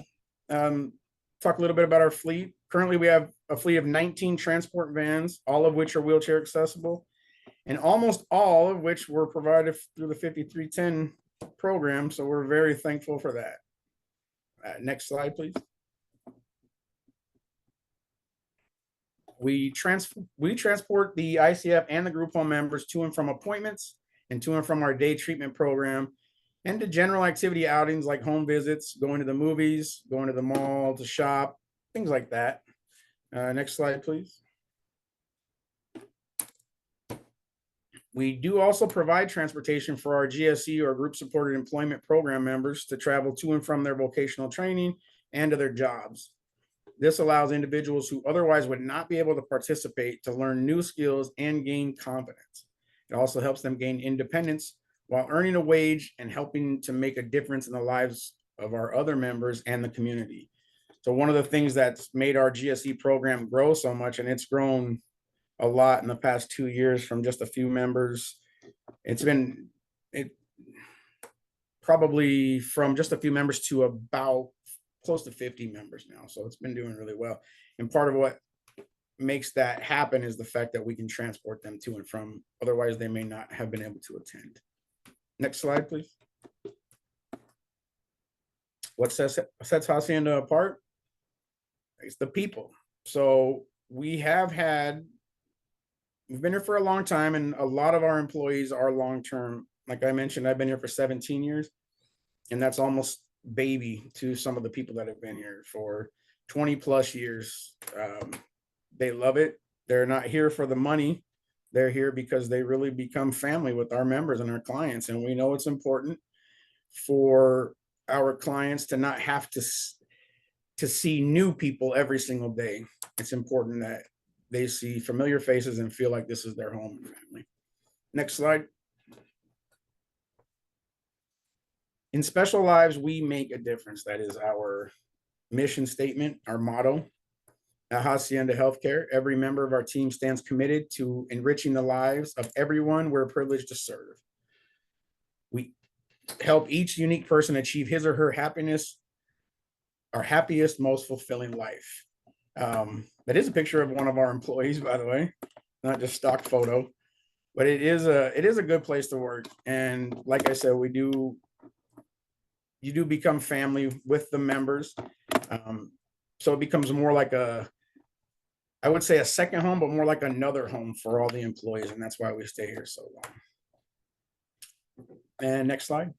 Talk a little bit about our fleet. Currently, we have a fleet of 19 transport vans, all of which are wheelchair accessible, and almost all of which were provided through the 5310 program. So we're very thankful for that. Next slide, please. We transport the ICF and the group home members to and from appointments and to and from our day treatment program, and to general activity outings like home visits, going to the movies, going to the mall to shop, things like that. Next slide, please. We do also provide transportation for our GSE or group supported employment program members to travel to and from their vocational training and to their jobs. This allows individuals who otherwise would not be able to participate to learn new skills and gain confidence. It also helps them gain independence while earning a wage and helping to make a difference in the lives of our other members and the community. So one of the things that's made our GSE program grow so much, and it's grown a lot in the past 2 years from just a few members. It's been probably from just a few members to about close to 50 members now. So it's been doing really well. And part of what makes that happen is the fact that we can transport them to and from. Otherwise, they may not have been able to attend. Next slide, please. What sets Hacienda apart? It's the people. So we've been here for a long time, and a lot of our employees are long-term. Like I mentioned, I've been here for 17 years, and that's almost baby to some of the people that have been here for 20 plus years. They love it. They're not here for the money. They're here because they really become family with our members and our clients. And we know it's important for our clients to not have to see new people every single day. It's important that they see familiar faces and feel like this is their home and family. Next slide. In special lives, we make a difference. That is our mission statement, our motto. At Hacienda Healthcare, every member of our team stands committed to enriching the lives of everyone we're privileged to serve. We help each unique person achieve his or her happiness, our happiest, most fulfilling life. That is a picture of one of our employees, by the way, not just stock photo, but it is a good place to work. And like I said, you do become family with the members. So it becomes more like I would say a second home, but more like another home for all the employees. And that's why we stay here so long. And next slide.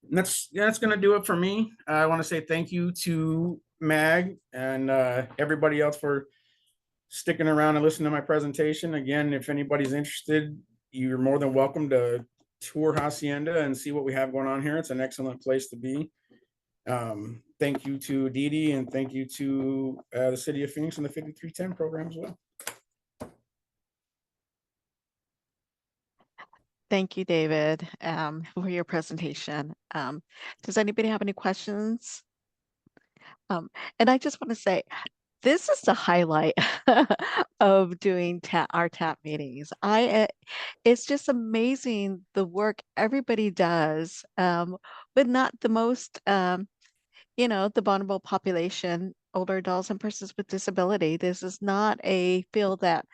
And that's going to do it for me. I want to say thank you to Mag and everybody else for sticking around and listening to my presentation. Again, if anybody's interested, you're more than welcome to tour Hacienda and see what we have going on here. It's an excellent place to be. Thank you to Dee Dee, and thank you to the City of Phoenix and the 5310 program as well. Thank you, David, for your presentation. Does anybody have any questions? And I just want to say, this is the highlight of doing our TAP meetings. It's just amazing the work everybody does, but not the most, the vulnerable population, older adults and persons with disability. This is not a field that,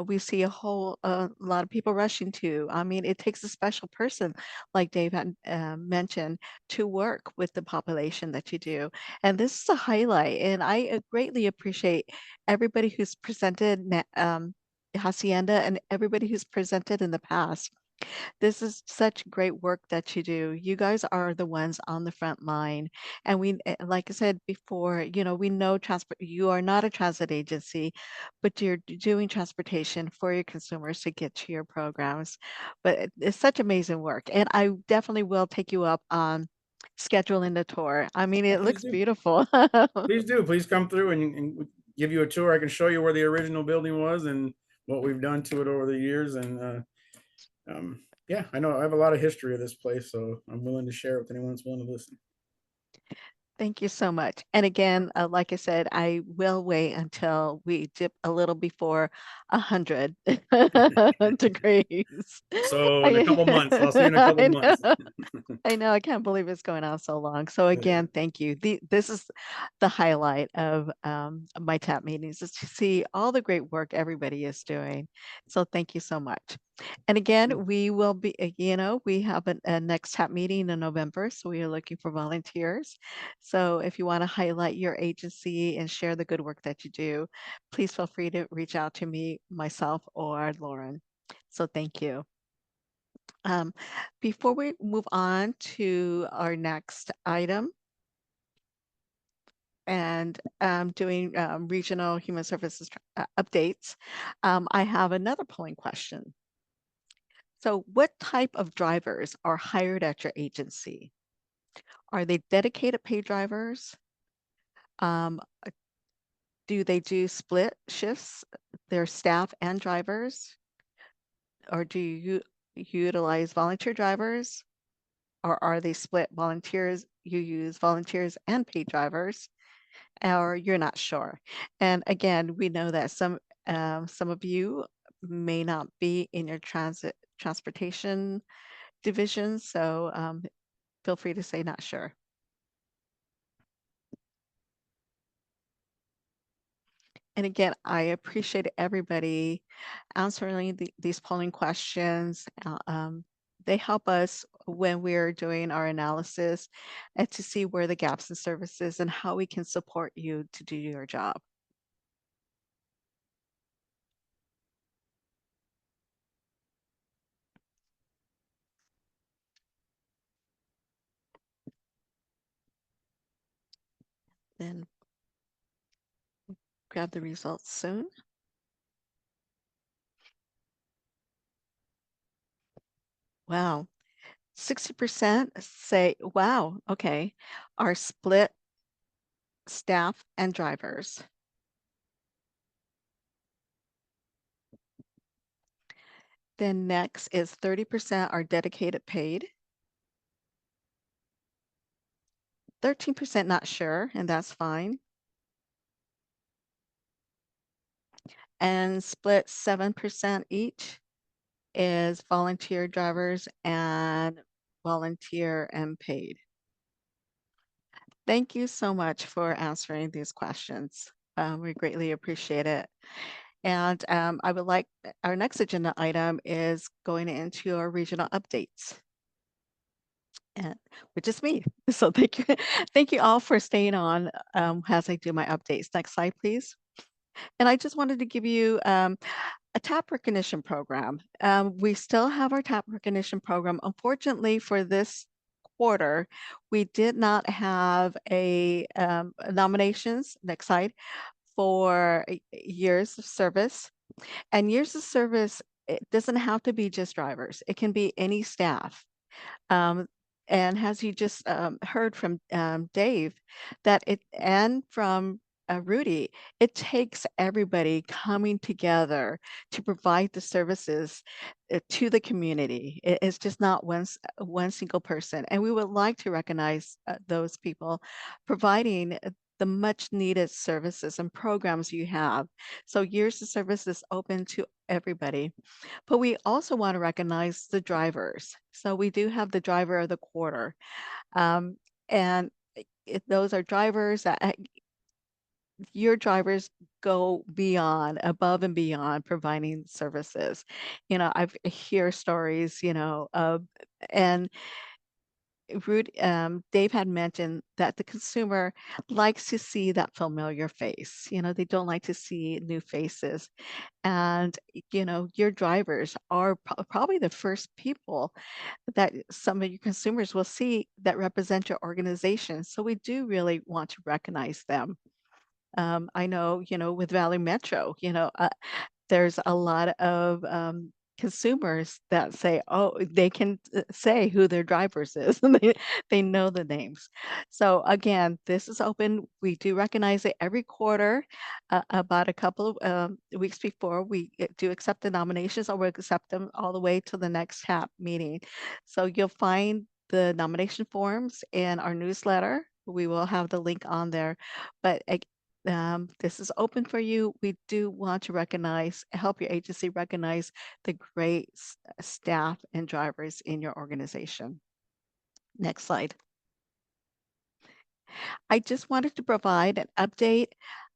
we see a lot of people rushing to. I mean, it takes a special person, like Dave had mentioned, to work with the population that you do. And this is a highlight. And I greatly appreciate everybody who's presented, Hacienda, and everybody who's presented in the past. This is such great work that you do. You guys are the ones on the front line. And like I said before, we know you are not a transit agency, but you're doing transportation for your consumers to get to your programs. But it's such amazing work. And I definitely will take you up on scheduling the tour. I mean, it looks beautiful. Please do. Please come through and give you a tour. I can show you where the original building was and what we've done to it over the years. And yeah, I know I have a lot of history of this place, so I'm willing to share it with anyone that's willing to listen. Thank you so much. And again, like I said, I will wait until we dip a little before 100 degrees. So in a couple months, I'll see you in a couple I months. know. I know. I can't believe it's going on so long. So again, thank you. This is the highlight of my TAP meetings, is to see all the great work everybody is doing. So thank you so much. And again, we will be, we have a next TAP meeting in November, so we are looking for volunteers. So if you want to highlight your agency and share the good work that you do, please feel free to reach out to me, myself, or Lauren. So thank you. Before we move on to our next item and doing regional human services updates, I have another polling question. So what type of drivers are hired at your agency? Are they dedicated paid drivers? Um, do they do split shifts, their staff and drivers? Or do you utilize volunteer drivers? Or are they split volunteers? You use volunteers and paid drivers, or you're not sure. And again, we know that some of you may not be in your transportation division, so feel free to say not sure. And again, I appreciate everybody answering these polling questions. They help us when we're doing our analysis and to see where the gaps in services and how we can support you to do your job. Then grab the results soon. Wow. 60% say, wow, okay, are split staff and drivers. Then next is 30% are dedicated paid. 13% not sure, and that's fine. And split 7% each is volunteer drivers and volunteer and paid. Thank you so much for answering these questions. We greatly appreciate it. And I would like, our next agenda item is going into our regional updates, and which is me. So thank you all for staying on as I do my updates. Next slide, please. And I just wanted to give you a TAP recognition program. We still have our TAP recognition program. Unfortunately, for this quarter, we did not have a nominations, next slide, for years of service. And years of service, it doesn't have to be just drivers. It can be any staff. Um, and as you just heard from Dave, that it and from Rudy, it takes everybody coming together to provide the services to the community. It's just not one single person. And we would like to recognize those people providing the much needed services and programs you have. So years of service is open to everybody. But we also want to recognize the drivers. So we do have the driver of the quarter. Um, and those are drivers that your drivers go beyond, above and beyond providing services. I hear stories, of, and Dave had mentioned that the consumer likes to see that familiar face. They don't like to see new faces. And, your drivers are probably the first people that some of your consumers will see that represent your organization. So we do really want to recognize them. I know, with Valley Metro, there's a lot of consumers that say, oh, they can say who their drivers is, and they know the names. So again, this is open. We do recognize it every quarter. About a couple of weeks before, we do accept the nominations, or we accept them all the way to the next TAP meeting. So you'll find the nomination forms in our newsletter, we will have the link on there. But this is open for you. We do want to help your agency recognize the great staff and drivers in your organization. Next slide. I just wanted to provide an update.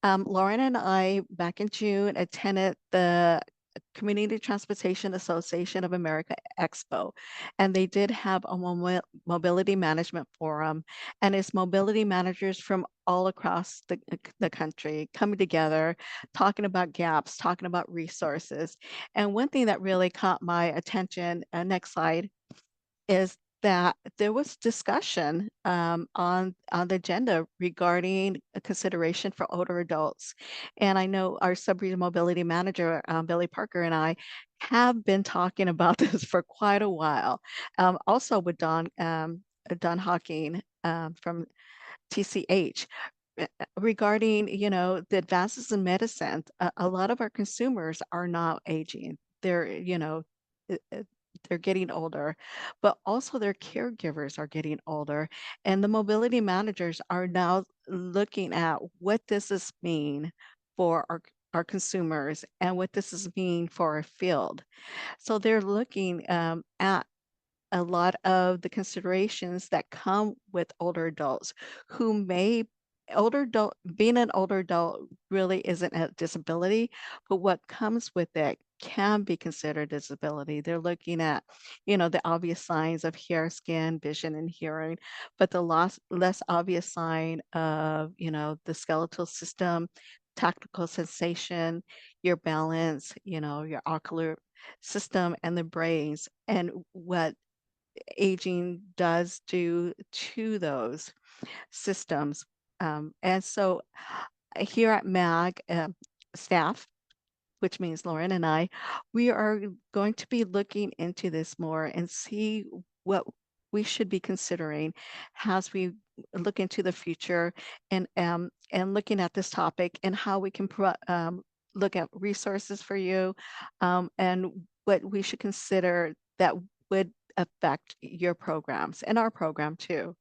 Lauren and I, back in June, attended the Community Transportation Association of America Expo, and they did have a mobility management forum, and it's mobility managers from all across the country coming together, talking about gaps, talking about resources. And one thing that really caught my attention, next slide, is that there was discussion on the agenda regarding a consideration for older adults. And I know our sub-regional mobility manager, Billy Parker, and I have been talking about this for quite a while. Also with Don Hawking from TCH regarding, the advances in medicine. A lot of our consumers are now aging. Uh, uh, they're getting older, but also their caregivers are getting older. And the mobility managers are now looking at what does this mean for our consumers and what does this mean for our field. So they're looking at a lot of the considerations that come with older adults who may being an older adult really isn't a disability, but what comes with it can be considered disability. They're looking at, the obvious signs of hair, skin, vision, and hearing, but the less obvious sign of, the skeletal system, tactical sensation, your balance, your ocular system and the brains, and what aging does do to those systems. And so here at MAG, staff, which means Lauren and I, we are going to be looking into this more and see what we should be considering as we look into the future and looking at this topic and how we can look at resources for you and what we should consider that would affect your programs and our program too.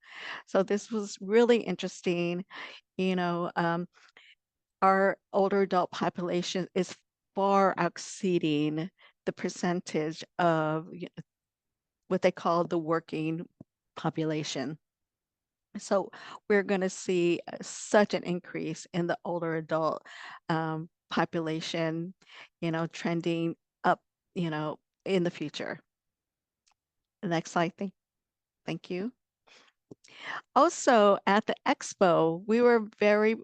So this was really interesting. You know, our older adult population is far exceeding the percentage of what they call the working population. So we're going to see such an increase in the older adult population, trending up, in the future. Next slide, thank you. Also, at the expo, we were very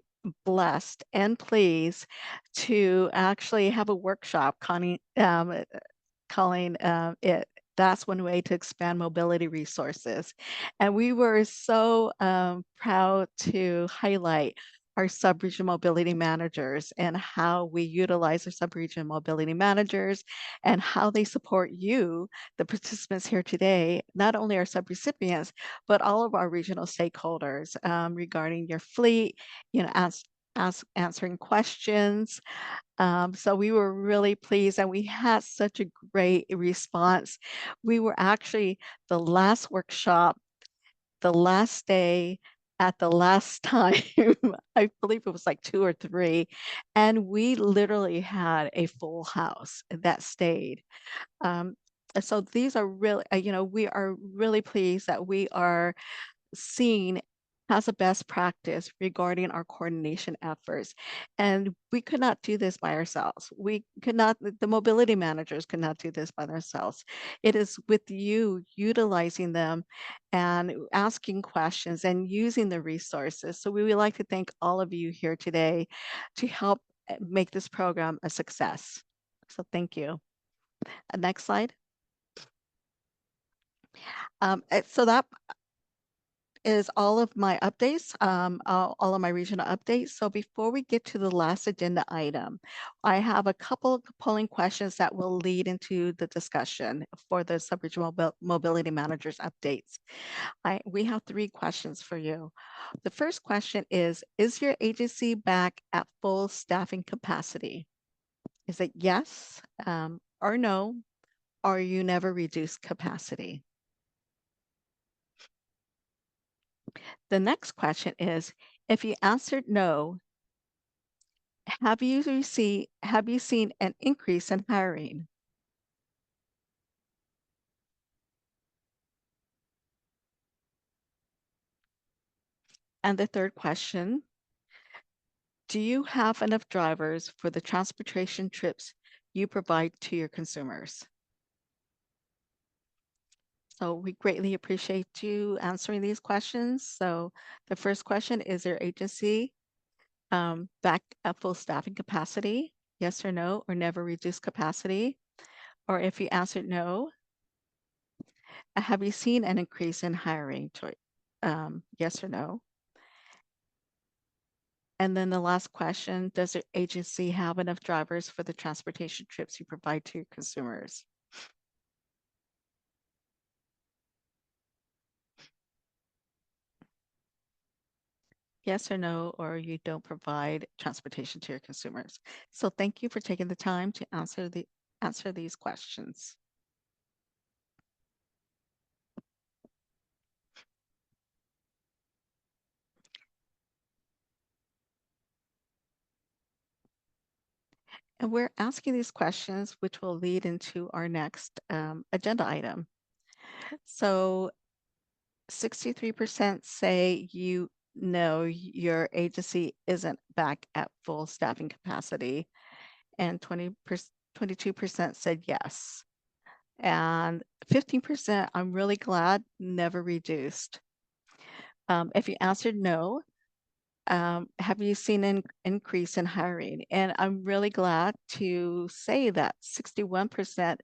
blessed and pleased to actually have a workshop calling it That's One Way to Expand Mobility Resources. And we were so proud to highlight our sub-regional mobility managers and how we utilize our sub-regional mobility managers and how they support you, the participants here today, not only our sub-recipients, but all of our regional stakeholders regarding your fleet, answering questions. So we were really pleased and we had such a great response. We were actually the last workshop, the last day at the last time. I believe it was like 2 or 3. And we literally had a full house that stayed. So these are really, we are really pleased that we are seen as a best practice regarding our coordination efforts. And we could not do this by ourselves. We could not, the mobility managers could not do this by themselves. It is with you utilizing them and asking questions and using the resources. So we would like to thank all of you here today to help make this program a success. So thank you. Next slide. So that is all of my updates, all of my regional updates. So before we get to the last agenda item, I have a couple of polling questions that will lead into the discussion for the sub-regional mobility managers updates. We have 3 questions for you. The first question is your agency back at full staffing capacity? Is it yes or no, or you never reduced capacity? The next question is, if you answered no, have you seen an increase in hiring? And the third question, do you have enough drivers for the transportation trips you provide to your consumers? So we greatly appreciate you answering these questions. So the first question, is your agency back at full staffing capacity? Yes or no, or never reduce capacity? Or if you answered no, have you seen an increase in hiring? Yes or no? And then the last question, does your agency have enough drivers for the transportation trips you provide to your consumers? Yes or no, or you don't provide transportation to your consumers. So thank you for taking the time to answer these questions. And we're asking these questions, which will lead into our next agenda item. So 63% say you know your agency isn't back at full staffing capacity, and 22% said yes. And 15%, I'm really glad, never reduced. If you answered no, have you seen an increase in hiring? And I'm really glad to say that 61%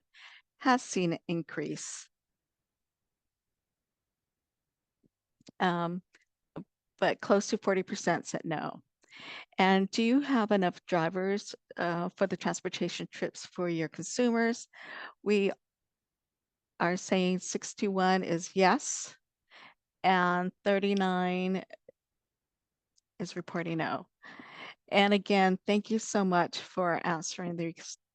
has seen an increase. Um, but close to 40% said no. And do you have enough drivers for the transportation trips for your consumers? We are saying 61 is yes, and 39 is reporting no. And again, thank you so much for answering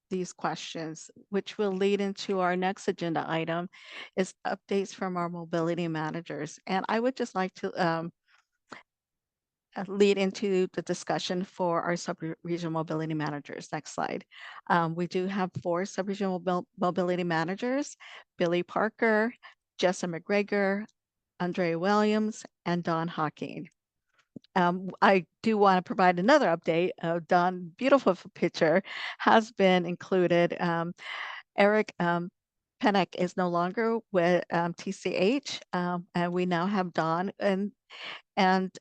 these questions, which will lead into our next agenda item is updates from our mobility managers. And I would just like to lead into the discussion for our sub-regional mobility managers. Next slide. We do have 4 sub-regional mobility managers, Billy Parker, Jessa McGregor, Andrea Williams, and Don Hawking. I do want to provide another update. Don, beautiful picture, has been included. Eric Pennock is no longer with TCH, and we now have Don and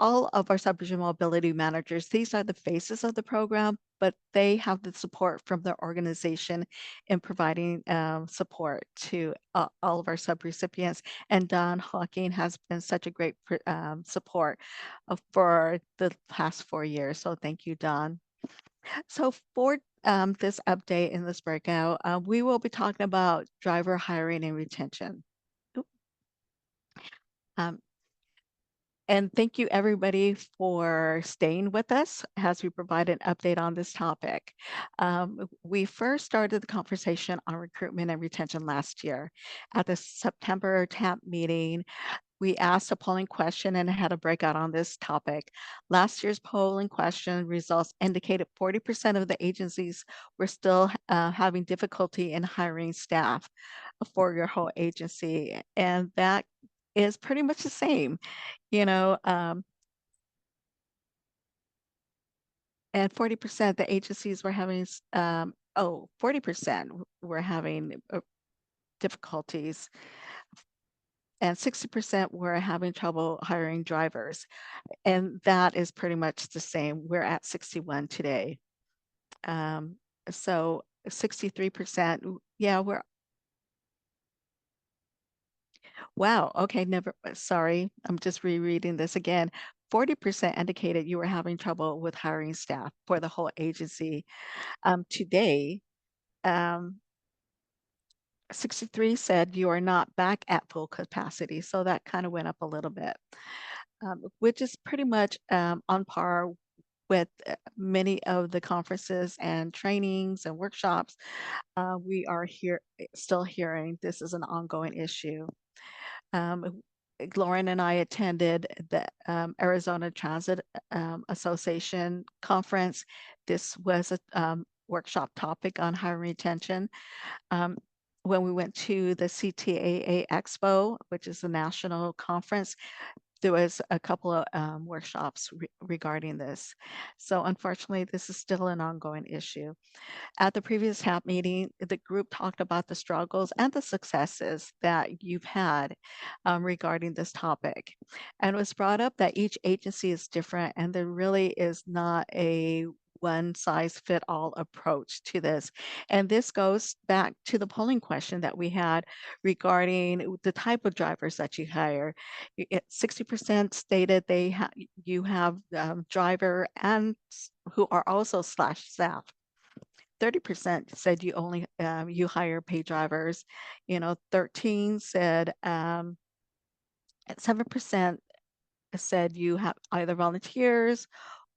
all of our sub-regional mobility managers. These are the faces of the program, but they have the support from their organization in providing support to all of our sub-recipients. And Don Hawking has been such a great support for the past 4 years. So thank you, Don. So for this update in this breakout, we will be talking about driver hiring and retention. Um, And thank you everybody for staying with us as we provide an update on this topic. We first started the conversation on recruitment and retention last year. At the September TAP meeting, we asked a polling question and had a breakout on this topic. Last year's polling question results indicated 40% of the agencies were still having difficulty in hiring staff for your whole agency. And that is pretty much the same, you know, and 40% the agencies were having, 40% were having difficulties, and 60% were having trouble hiring drivers. And that is pretty much the same. We're at 61 today. So 63%, yeah, wow, okay, sorry, I'm just rereading this again. 40% indicated you were having trouble with hiring staff for the whole agency. Today, 63 said you are not back at full capacity. So that kind of went up a little bit, which is pretty much on par with many of the conferences and trainings and workshops. We are still hearing this is an ongoing issue. Lauren and I attended the Arizona Transit Association conference. This was a workshop topic on hiring retention. When we went to the CTAA Expo, which is the national conference, there was a couple of workshops regarding this. So unfortunately, this is still an ongoing issue. At the previous HAP meeting, the group talked about the struggles and the successes that you've had regarding this topic. And it was brought up that each agency is different and there really is not a one size fit all approach to this. And this goes back to the polling question that we had regarding the type of drivers that you hire. 60% stated you have driver and who are also slash staff. 30% said you only you hire paid drivers. 13 said 7% said you have either volunteers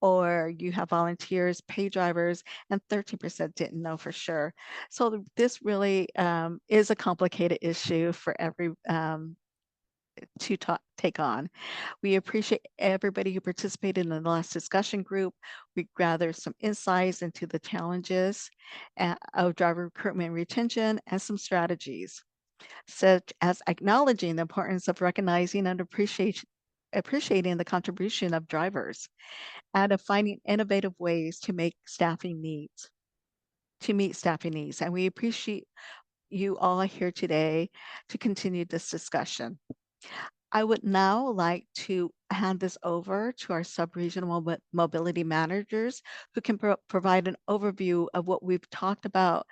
or you have volunteers, paid drivers, and 13% didn't know for sure. So this really is a complicated issue for every to take on. We appreciate everybody who participated in the last discussion group. We gathered some insights into the challenges of driver recruitment and retention and some strategies, such as acknowledging the importance of recognizing and appreciating the contribution of drivers and of finding innovative ways to meet staffing needs. And we appreciate you all here today to continue this discussion. I would now like to hand this over to our sub-regional mobility managers who can provide an overview of what we've talked about,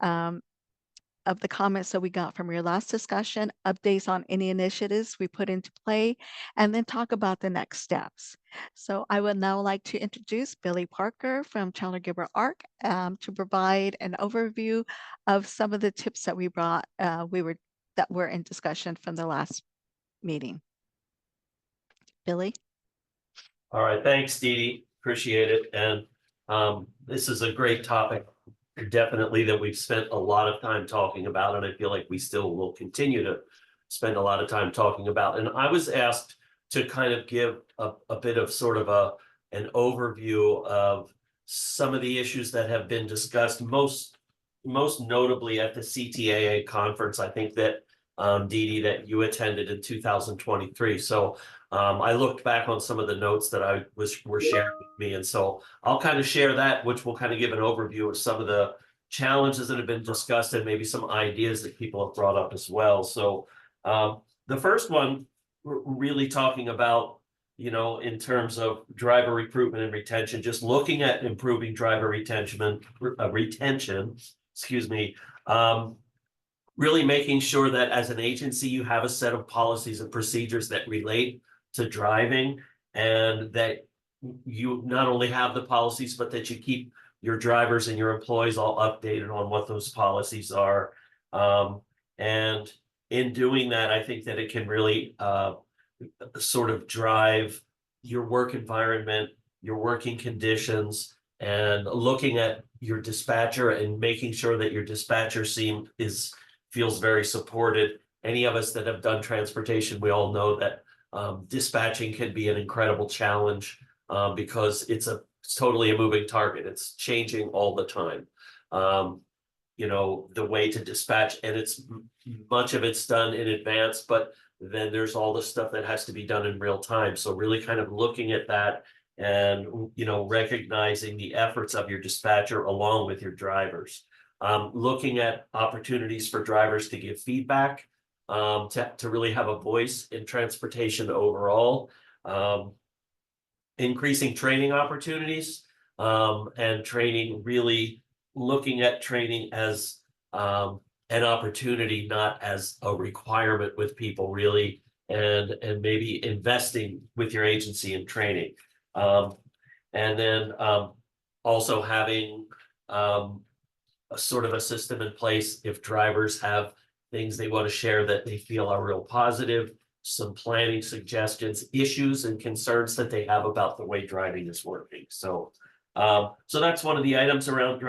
of the comments that we got from your last discussion, updates on any initiatives we put into play, and then talk about the next steps. So I would now like to introduce Billy Parker from Chandler Gilbert ARC to provide an overview of some of the tips that we brought, that were in discussion from the last meeting. Billy? All right, thanks, Dee Dee. Appreciate it. And this is a great topic, definitely, that we've spent a lot of time talking about, and I feel like we still will continue to spend a lot of time talking about. And I was asked to kind of give a bit of sort of an overview of some of the issues that have been discussed, most notably at the CTAA conference. I think that Dee Dee, that you attended in 2023. So I looked back on some of the notes that were shared with me. And so I'll kind of share that, which will kind of give an overview of some of the challenges that have been discussed and maybe some ideas that people have brought up as well. So the first one, we're really talking about, in terms of driver recruitment and retention, just looking at improving driver retention, excuse me, really making sure that as an agency, you have a set of policies and procedures that relate to driving, and that you not only have the policies, but that you keep your drivers and your employees all updated on what those policies are. And in doing that, I think that it can really sort of drive your work environment, your working conditions, and looking at your dispatcher and making sure that your dispatcher feels very supported. Any of us that have done transportation, we all know that dispatching can be an incredible challenge because it's totally a moving target. It's changing all the time. The way to dispatch, and much of it's done in advance, but then there's all the stuff that has to be done in real time. So really kind of looking at that and, recognizing the efforts of your dispatcher along with your drivers. Looking at opportunities for drivers to give feedback, to really have a voice in transportation overall, increasing training opportunities, and training, really looking at training as an opportunity, not as a requirement with people, really, and maybe investing with your agency in training. And then also having a sort of a system in place if drivers have things they want to share that they feel are real positive, some planning suggestions, issues and concerns that they have about the way driving is working. So that's one of the items around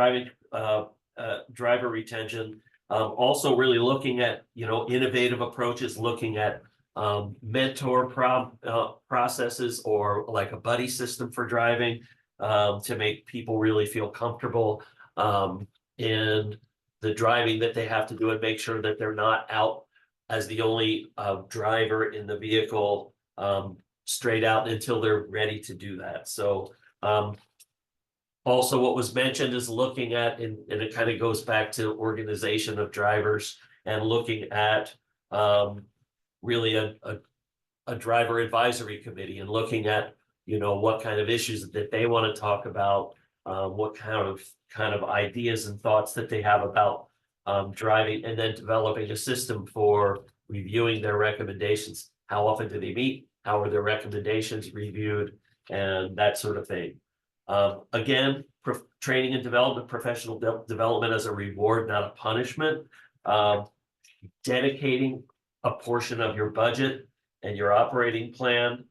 driver retention. Also really looking at, innovative approaches, looking at mentor processes or like a buddy system for driving to make people really feel comfortable in the driving that they have to do and make sure that they're not out as the only driver in the vehicle straight out until they're ready to do that. So also what was mentioned is looking at, and it kind of goes back to organization of drivers and looking at really a driver advisory committee and looking at, what kind of issues that they want to talk about, what kind of ideas and thoughts that they have about driving, and then developing a system for reviewing their recommendations. How often do they meet? How are their recommendations reviewed? And that sort of thing. Again, training and development, professional development as a reward, not a punishment. Dedicating a portion of your budget and your operating plan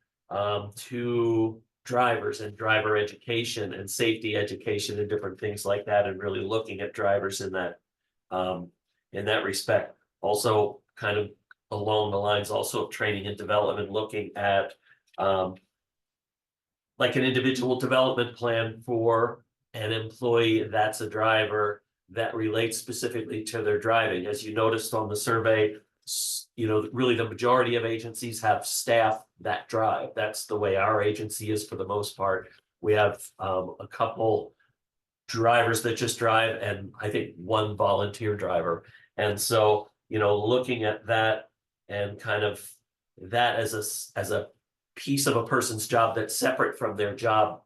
to drivers and driver education and safety education and different things like that, and really looking at drivers in that respect. Also, kind of along the lines also of training and development, looking at like an individual development plan for an employee that's a driver that relates specifically to their driving. As you noticed on the survey, really the majority of agencies have staff that drive. That's the way our agency is for the most part. We have a couple drivers that just drive, and I think one volunteer driver. And so, looking at that and kind of that as a piece of a person's job that's separate from their job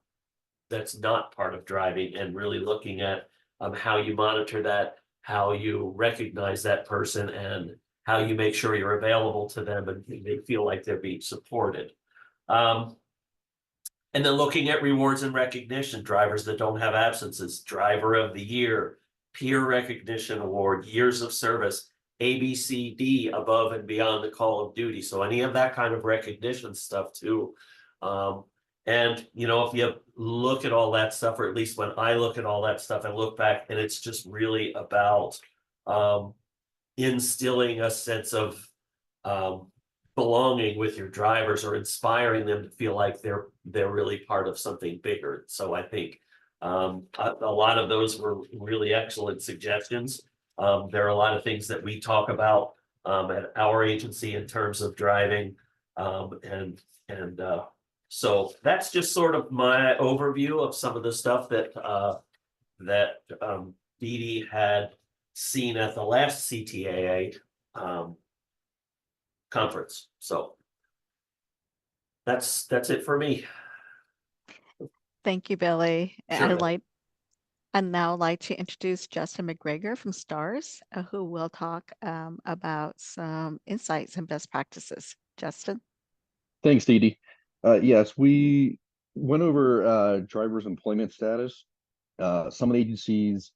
that's not part of driving, and really looking at how you monitor that, how you recognize that person, and how you make sure you're available to them and they feel like they're being supported. And then looking at rewards and recognition, drivers that don't have absences, driver of the year, peer recognition award, years of service, ABCD, above and beyond the call of duty. So any of that kind of recognition stuff too. And if you look at all that stuff, or at least when I look at all that stuff, I look back and it's just really about instilling a sense of belonging with your drivers, or inspiring them to feel like they're really part of something bigger. So I think a lot of those were really excellent suggestions. There are a lot of things that we talk about at our agency in terms of driving, so that's just sort of my overview of some of the stuff that Dee Dee had seen at the last CTAA conference. So that's it for me. Thank you, Billy. Sure. I'd now like to introduce Justin McGregor from STARS, who will talk about some insights and best practices. Justin. Thanks, Dee Dee. Yes, we went over drivers' employment status. Some agencies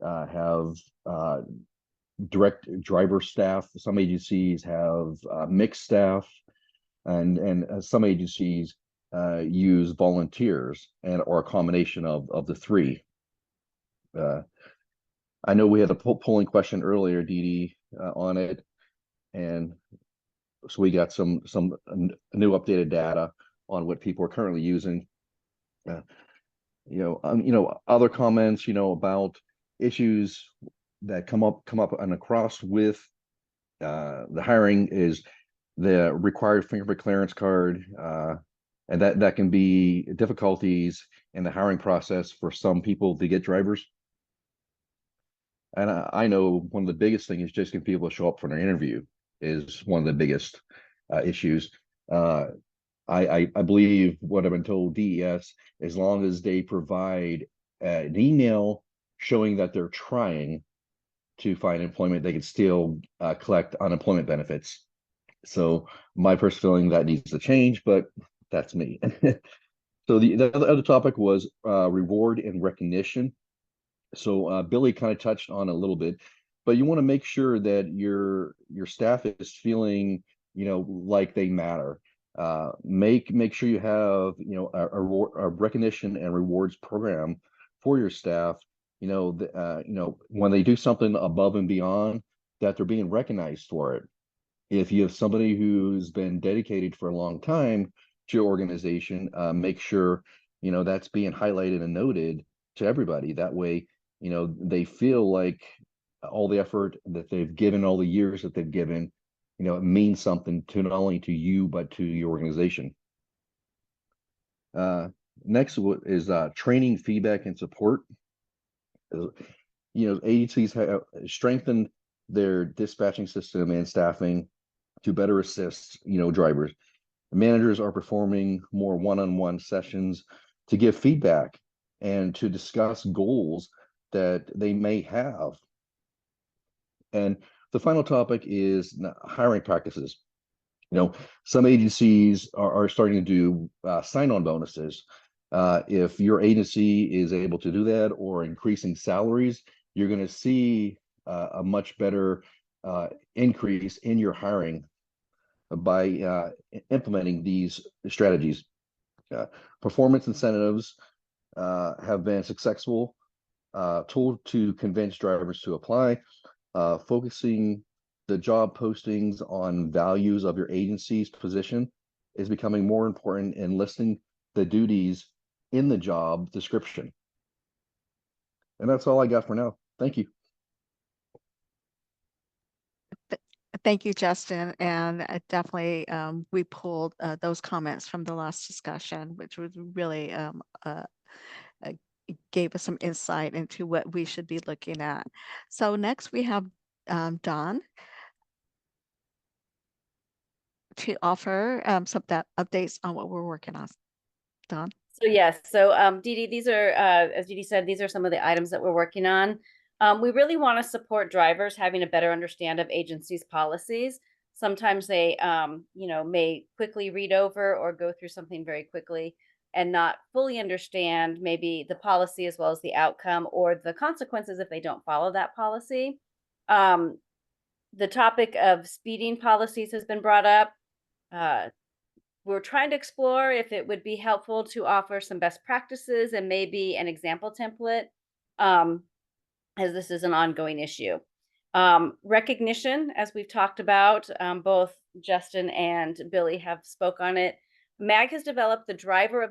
have direct driver staff. Some agencies have mixed staff, and some agencies use volunteers or a combination of the three. I know we had a polling question earlier, Dee Dee, on it, and so we got some new updated data on what people are currently using. Other comments, about issues that come up and across with the hiring is the required fingerprint clearance card, and that can be difficulties in the hiring process for some people to get drivers. And I know one of the biggest things is just getting people to show up for an interview is one of the biggest issues. I believe what I've been told, DES, as long as they provide an email showing that they're trying to find employment, they can still collect unemployment benefits. So my personal feeling that needs to change, but that's me. So the other topic was reward and recognition. So Billy kind of touched on a little bit, but you want to make sure that your staff is feeling, like they matter. Make sure you have, a recognition and rewards program for your staff. When they do something above and beyond, that they're being recognized for it. If you have somebody who's been dedicated for a long time to your organization, make sure, that's being highlighted and noted to everybody. That way, they feel like all the effort that they've given, all the years that they've given, it means something to not only to you, but to your organization. Next is training, feedback, and support. Agencies have strengthened their dispatching system and staffing to better assist, drivers. Managers are performing more one-on-one sessions to give feedback and to discuss goals that they may have. And the final topic is hiring practices. Some agencies are starting to do sign-on bonuses. If your agency is able to do that, or increasing salaries, you're going to see a much better increase in your hiring by implementing these strategies. Performance incentives have been a successful tool to convince drivers to apply. Focusing the job postings on values of your agency's position is becoming more important in listing the duties in the job description. And that's all I got for now. Thank you. Thank you, Justin. And definitely, we pulled those comments from the last discussion, which was really gave us some insight into what we should be looking at. So next we have Don to offer some updates on what we're working on. Don? So yes, Dee Dee, these are, as Dee Dee said, these are some of the items that we're working on. We really want to support drivers having a better understand of agencies' policies. Sometimes they, may quickly read over or go through something very quickly and not fully understand maybe the policy as well as the outcome or the consequences if they don't follow that policy. The topic of speeding policies has been brought up. We're trying to explore if it would be helpful to offer some best practices and maybe an example template, as this is an ongoing issue. Recognition, as we've talked about, both Justin and Billy have spoke on it. MAG has developed the driver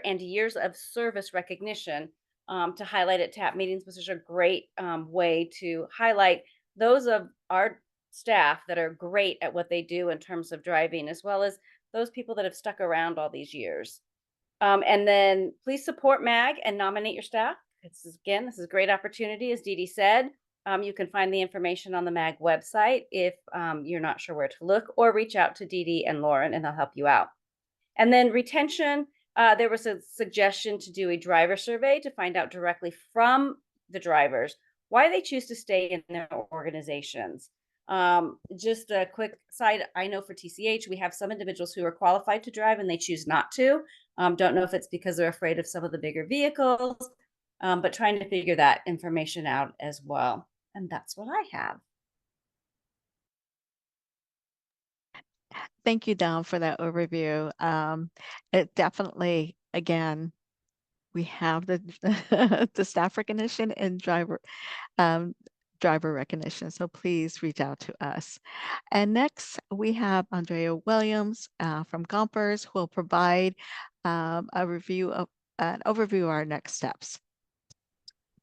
and years of service recognition to highlight at TAP meetings, which is a great way to highlight those of our staff that are great at what they do in terms of driving, as well as those people that have stuck around all these years. And then please support MAG and nominate your staff. This is a great opportunity, as Dee Dee said. You can find the information on the MAG website if you're not sure where to look, or reach out to Dee Dee and Lauren and they'll help you out. And then retention, there was a suggestion to do a driver survey to find out directly from the drivers why they choose to stay in their organizations. Just a quick side, I know for TCH, we have some individuals who are qualified to drive and they choose not to. Don't know if it's because they're afraid of some of the bigger vehicles, but trying to figure that information out as well. And that's what I have. Thank you, Don, for that overview. It definitely, again, we have the the staff recognition and driver recognition. So please reach out to us. And next we have Andrea Williams from Gompers, who will provide an overview of our next steps.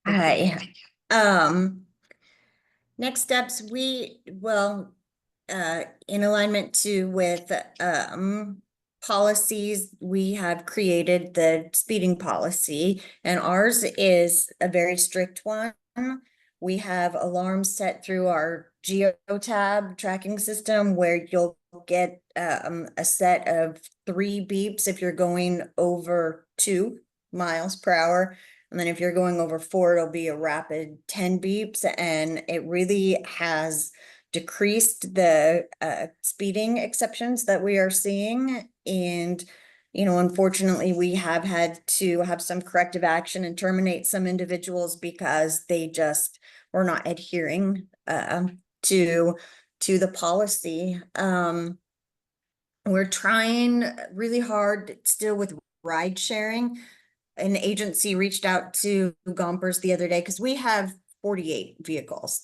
Hi. Next steps, we will, in alignment with policies, we have created the speeding policy, and ours is a very strict one. We have alarms set through our geotab tracking system where you'll get a set of 3 beeps if you're going over 2 miles per hour. And then if you're going over 4, it'll be a rapid 10 beeps. And it really has decreased the speeding exceptions that we are seeing. And, unfortunately, we have had to have some corrective action and terminate some individuals because they just were not adhering to the policy. We're trying really hard still with ride sharing. An agency reached out to Gompers the other day because we have 48 vehicles.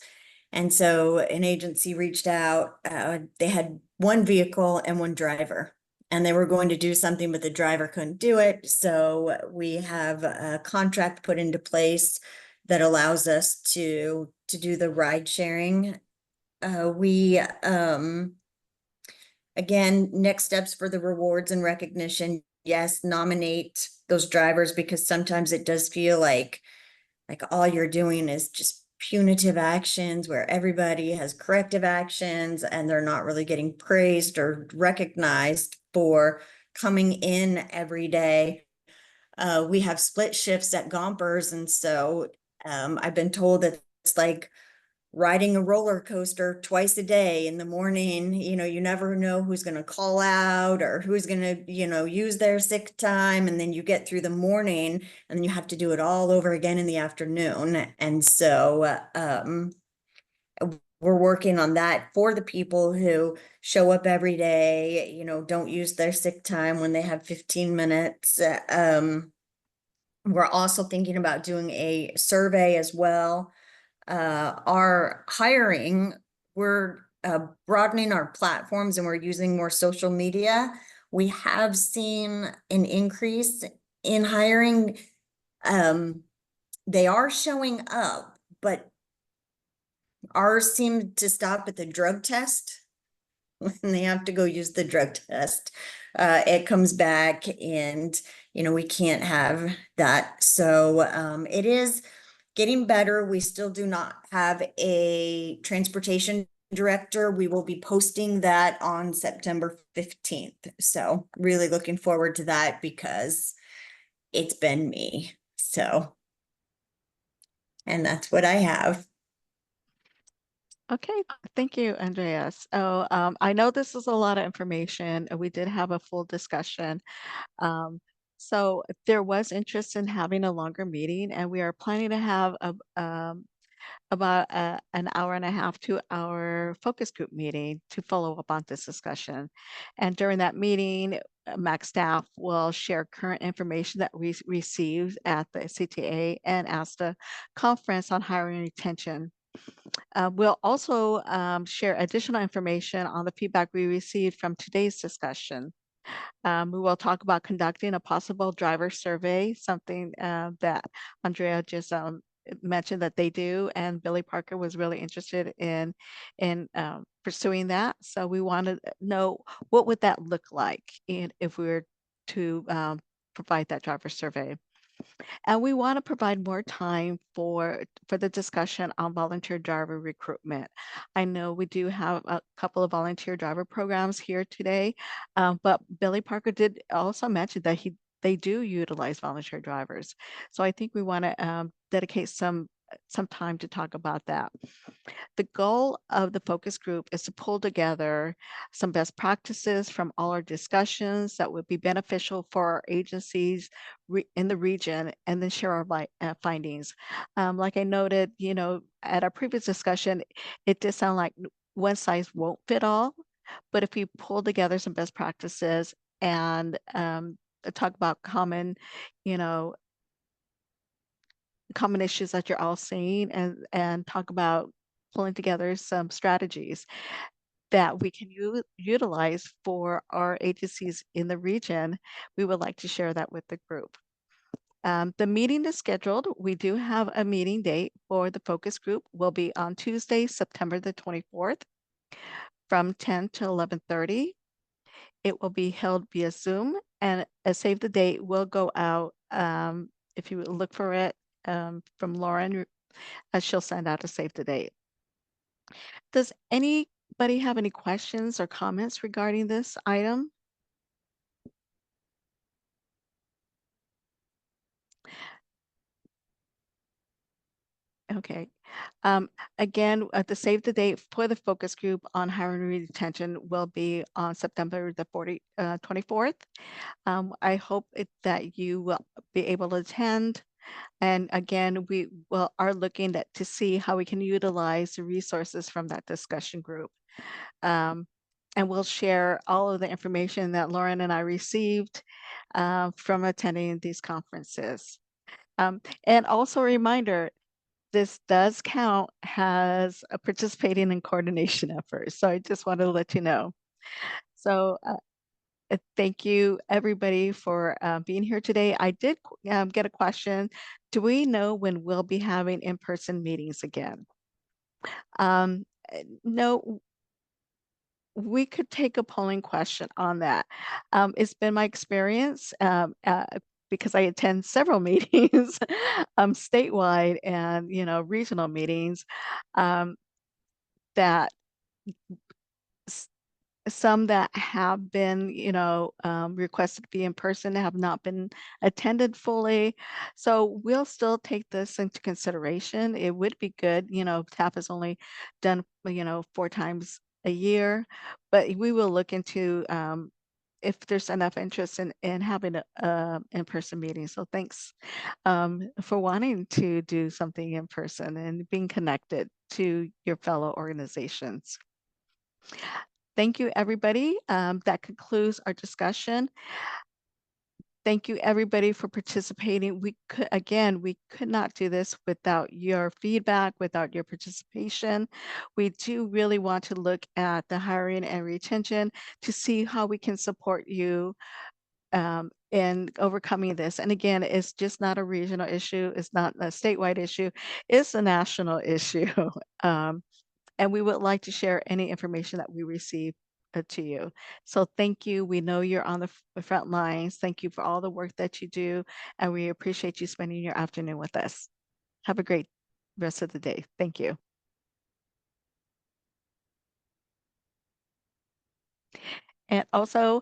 And so an agency reached out, they had one vehicle and one driver. And they were going to do something, but the driver couldn't do it. So we have a contract put into place that allows us to do the ride sharing. Again, next steps for the rewards and recognition. Yes, nominate those drivers, because sometimes it does feel like all you're doing is just punitive actions where everybody has corrective actions and they're not really getting praised or recognized for coming in every day. We have split shifts at Gompers, and so I've been told that it's like riding a roller coaster twice a day. In the morning, you never know who's going to call out or who's going to, use their sick time. And then you get through the morning and then you have to do it all over again in the afternoon. And so, we're working on that for the people who show up every day, don't use their sick time when they have 15 minutes. We're also thinking about doing a survey as well. Our hiring, we're broadening our platforms and we're using more social media. We have seen an increase in hiring. They are showing up, but ours seem to stop at the drug test when they have to go use the drug test. It comes back and, we can't have that. So it is getting better. We still do not have a transportation director. We will be posting that on September 15th. So really looking forward to that because it's been me. So, and that's what I have. Okay, thank you, Andreas. Oh, I know this is a lot of information. We did have a full discussion. So there was interest in having a longer meeting, and we are planning to have about an hour and a half, 2 hour focus group meeting to follow up on this discussion. And during that meeting, MAC staff will share current information that we received at the CTA and ASTA conference on hiring and retention. We'll also share additional information on the feedback we received from today's discussion. We will talk about conducting a possible driver survey, something that Andrea just mentioned that they do, and Billy Parker was really interested in pursuing that. So we want to know what would that look like if we were to provide that driver survey. And we want to provide more time for the discussion on volunteer driver recruitment. I know we do have a couple of volunteer driver programs here today, but Billy Parker did also mention that they do utilize volunteer drivers. So I think we want to dedicate some time to talk about that. The goal of the focus group is to pull together some best practices from all our discussions that would be beneficial for our agencies in the region, and then share our findings. Like I noted, at our previous discussion, it did sound like one size won't fit all, but if we pull together some best practices and talk about common issues that you're all seeing, and talk about pulling together some strategies that we can utilize for our agencies in the region, we would like to share that with the group. The meeting is scheduled. We do have a meeting date for the focus group. Will be on Tuesday, September the 24th from 10 to 11:30. It will be held via Zoom, and a save the date will go out. If you look for it from Lauren, she'll send out a save the date. Does anybody have any questions or comments regarding this item? Okay. Again, the save the date for the focus group on hiring and retention will be on September the 24th. I hope that you will be able to attend. And again, we are looking to see how we can utilize the resources from that discussion group. And we'll share all of the information that Lauren and I received from attending these conferences. And also a reminder, this does count as a participating in coordination efforts. So I just wanted to let you know. So thank you everybody for being here today. I did get a question. Do we know when we'll be having in-person meetings again? No, we could take a polling question on that. It's been my experience because I attend several meetings statewide and regional meetings that some that have been, requested to be in person have not been attended fully. So we'll still take this into consideration. It would be good, TAP is only done, 4 times a year, but we will look into if there's enough interest in having a in-person meeting. So thanks for wanting to do something in person and being connected to your fellow organizations. Thank you, everybody. That concludes our discussion. Thank you, everybody, for participating. We could not do this without your feedback, without your participation. We do really want to look at the hiring and retention to see how we can support you in overcoming this. And again, it's just not a regional issue. It's not a statewide issue. It's a national issue. And we would like to share any information that we receive to you. So thank you. We know you're on the front lines. Thank you for all the work that you do, and we appreciate you spending your afternoon with us. Have a great rest of the day. Thank you. And also,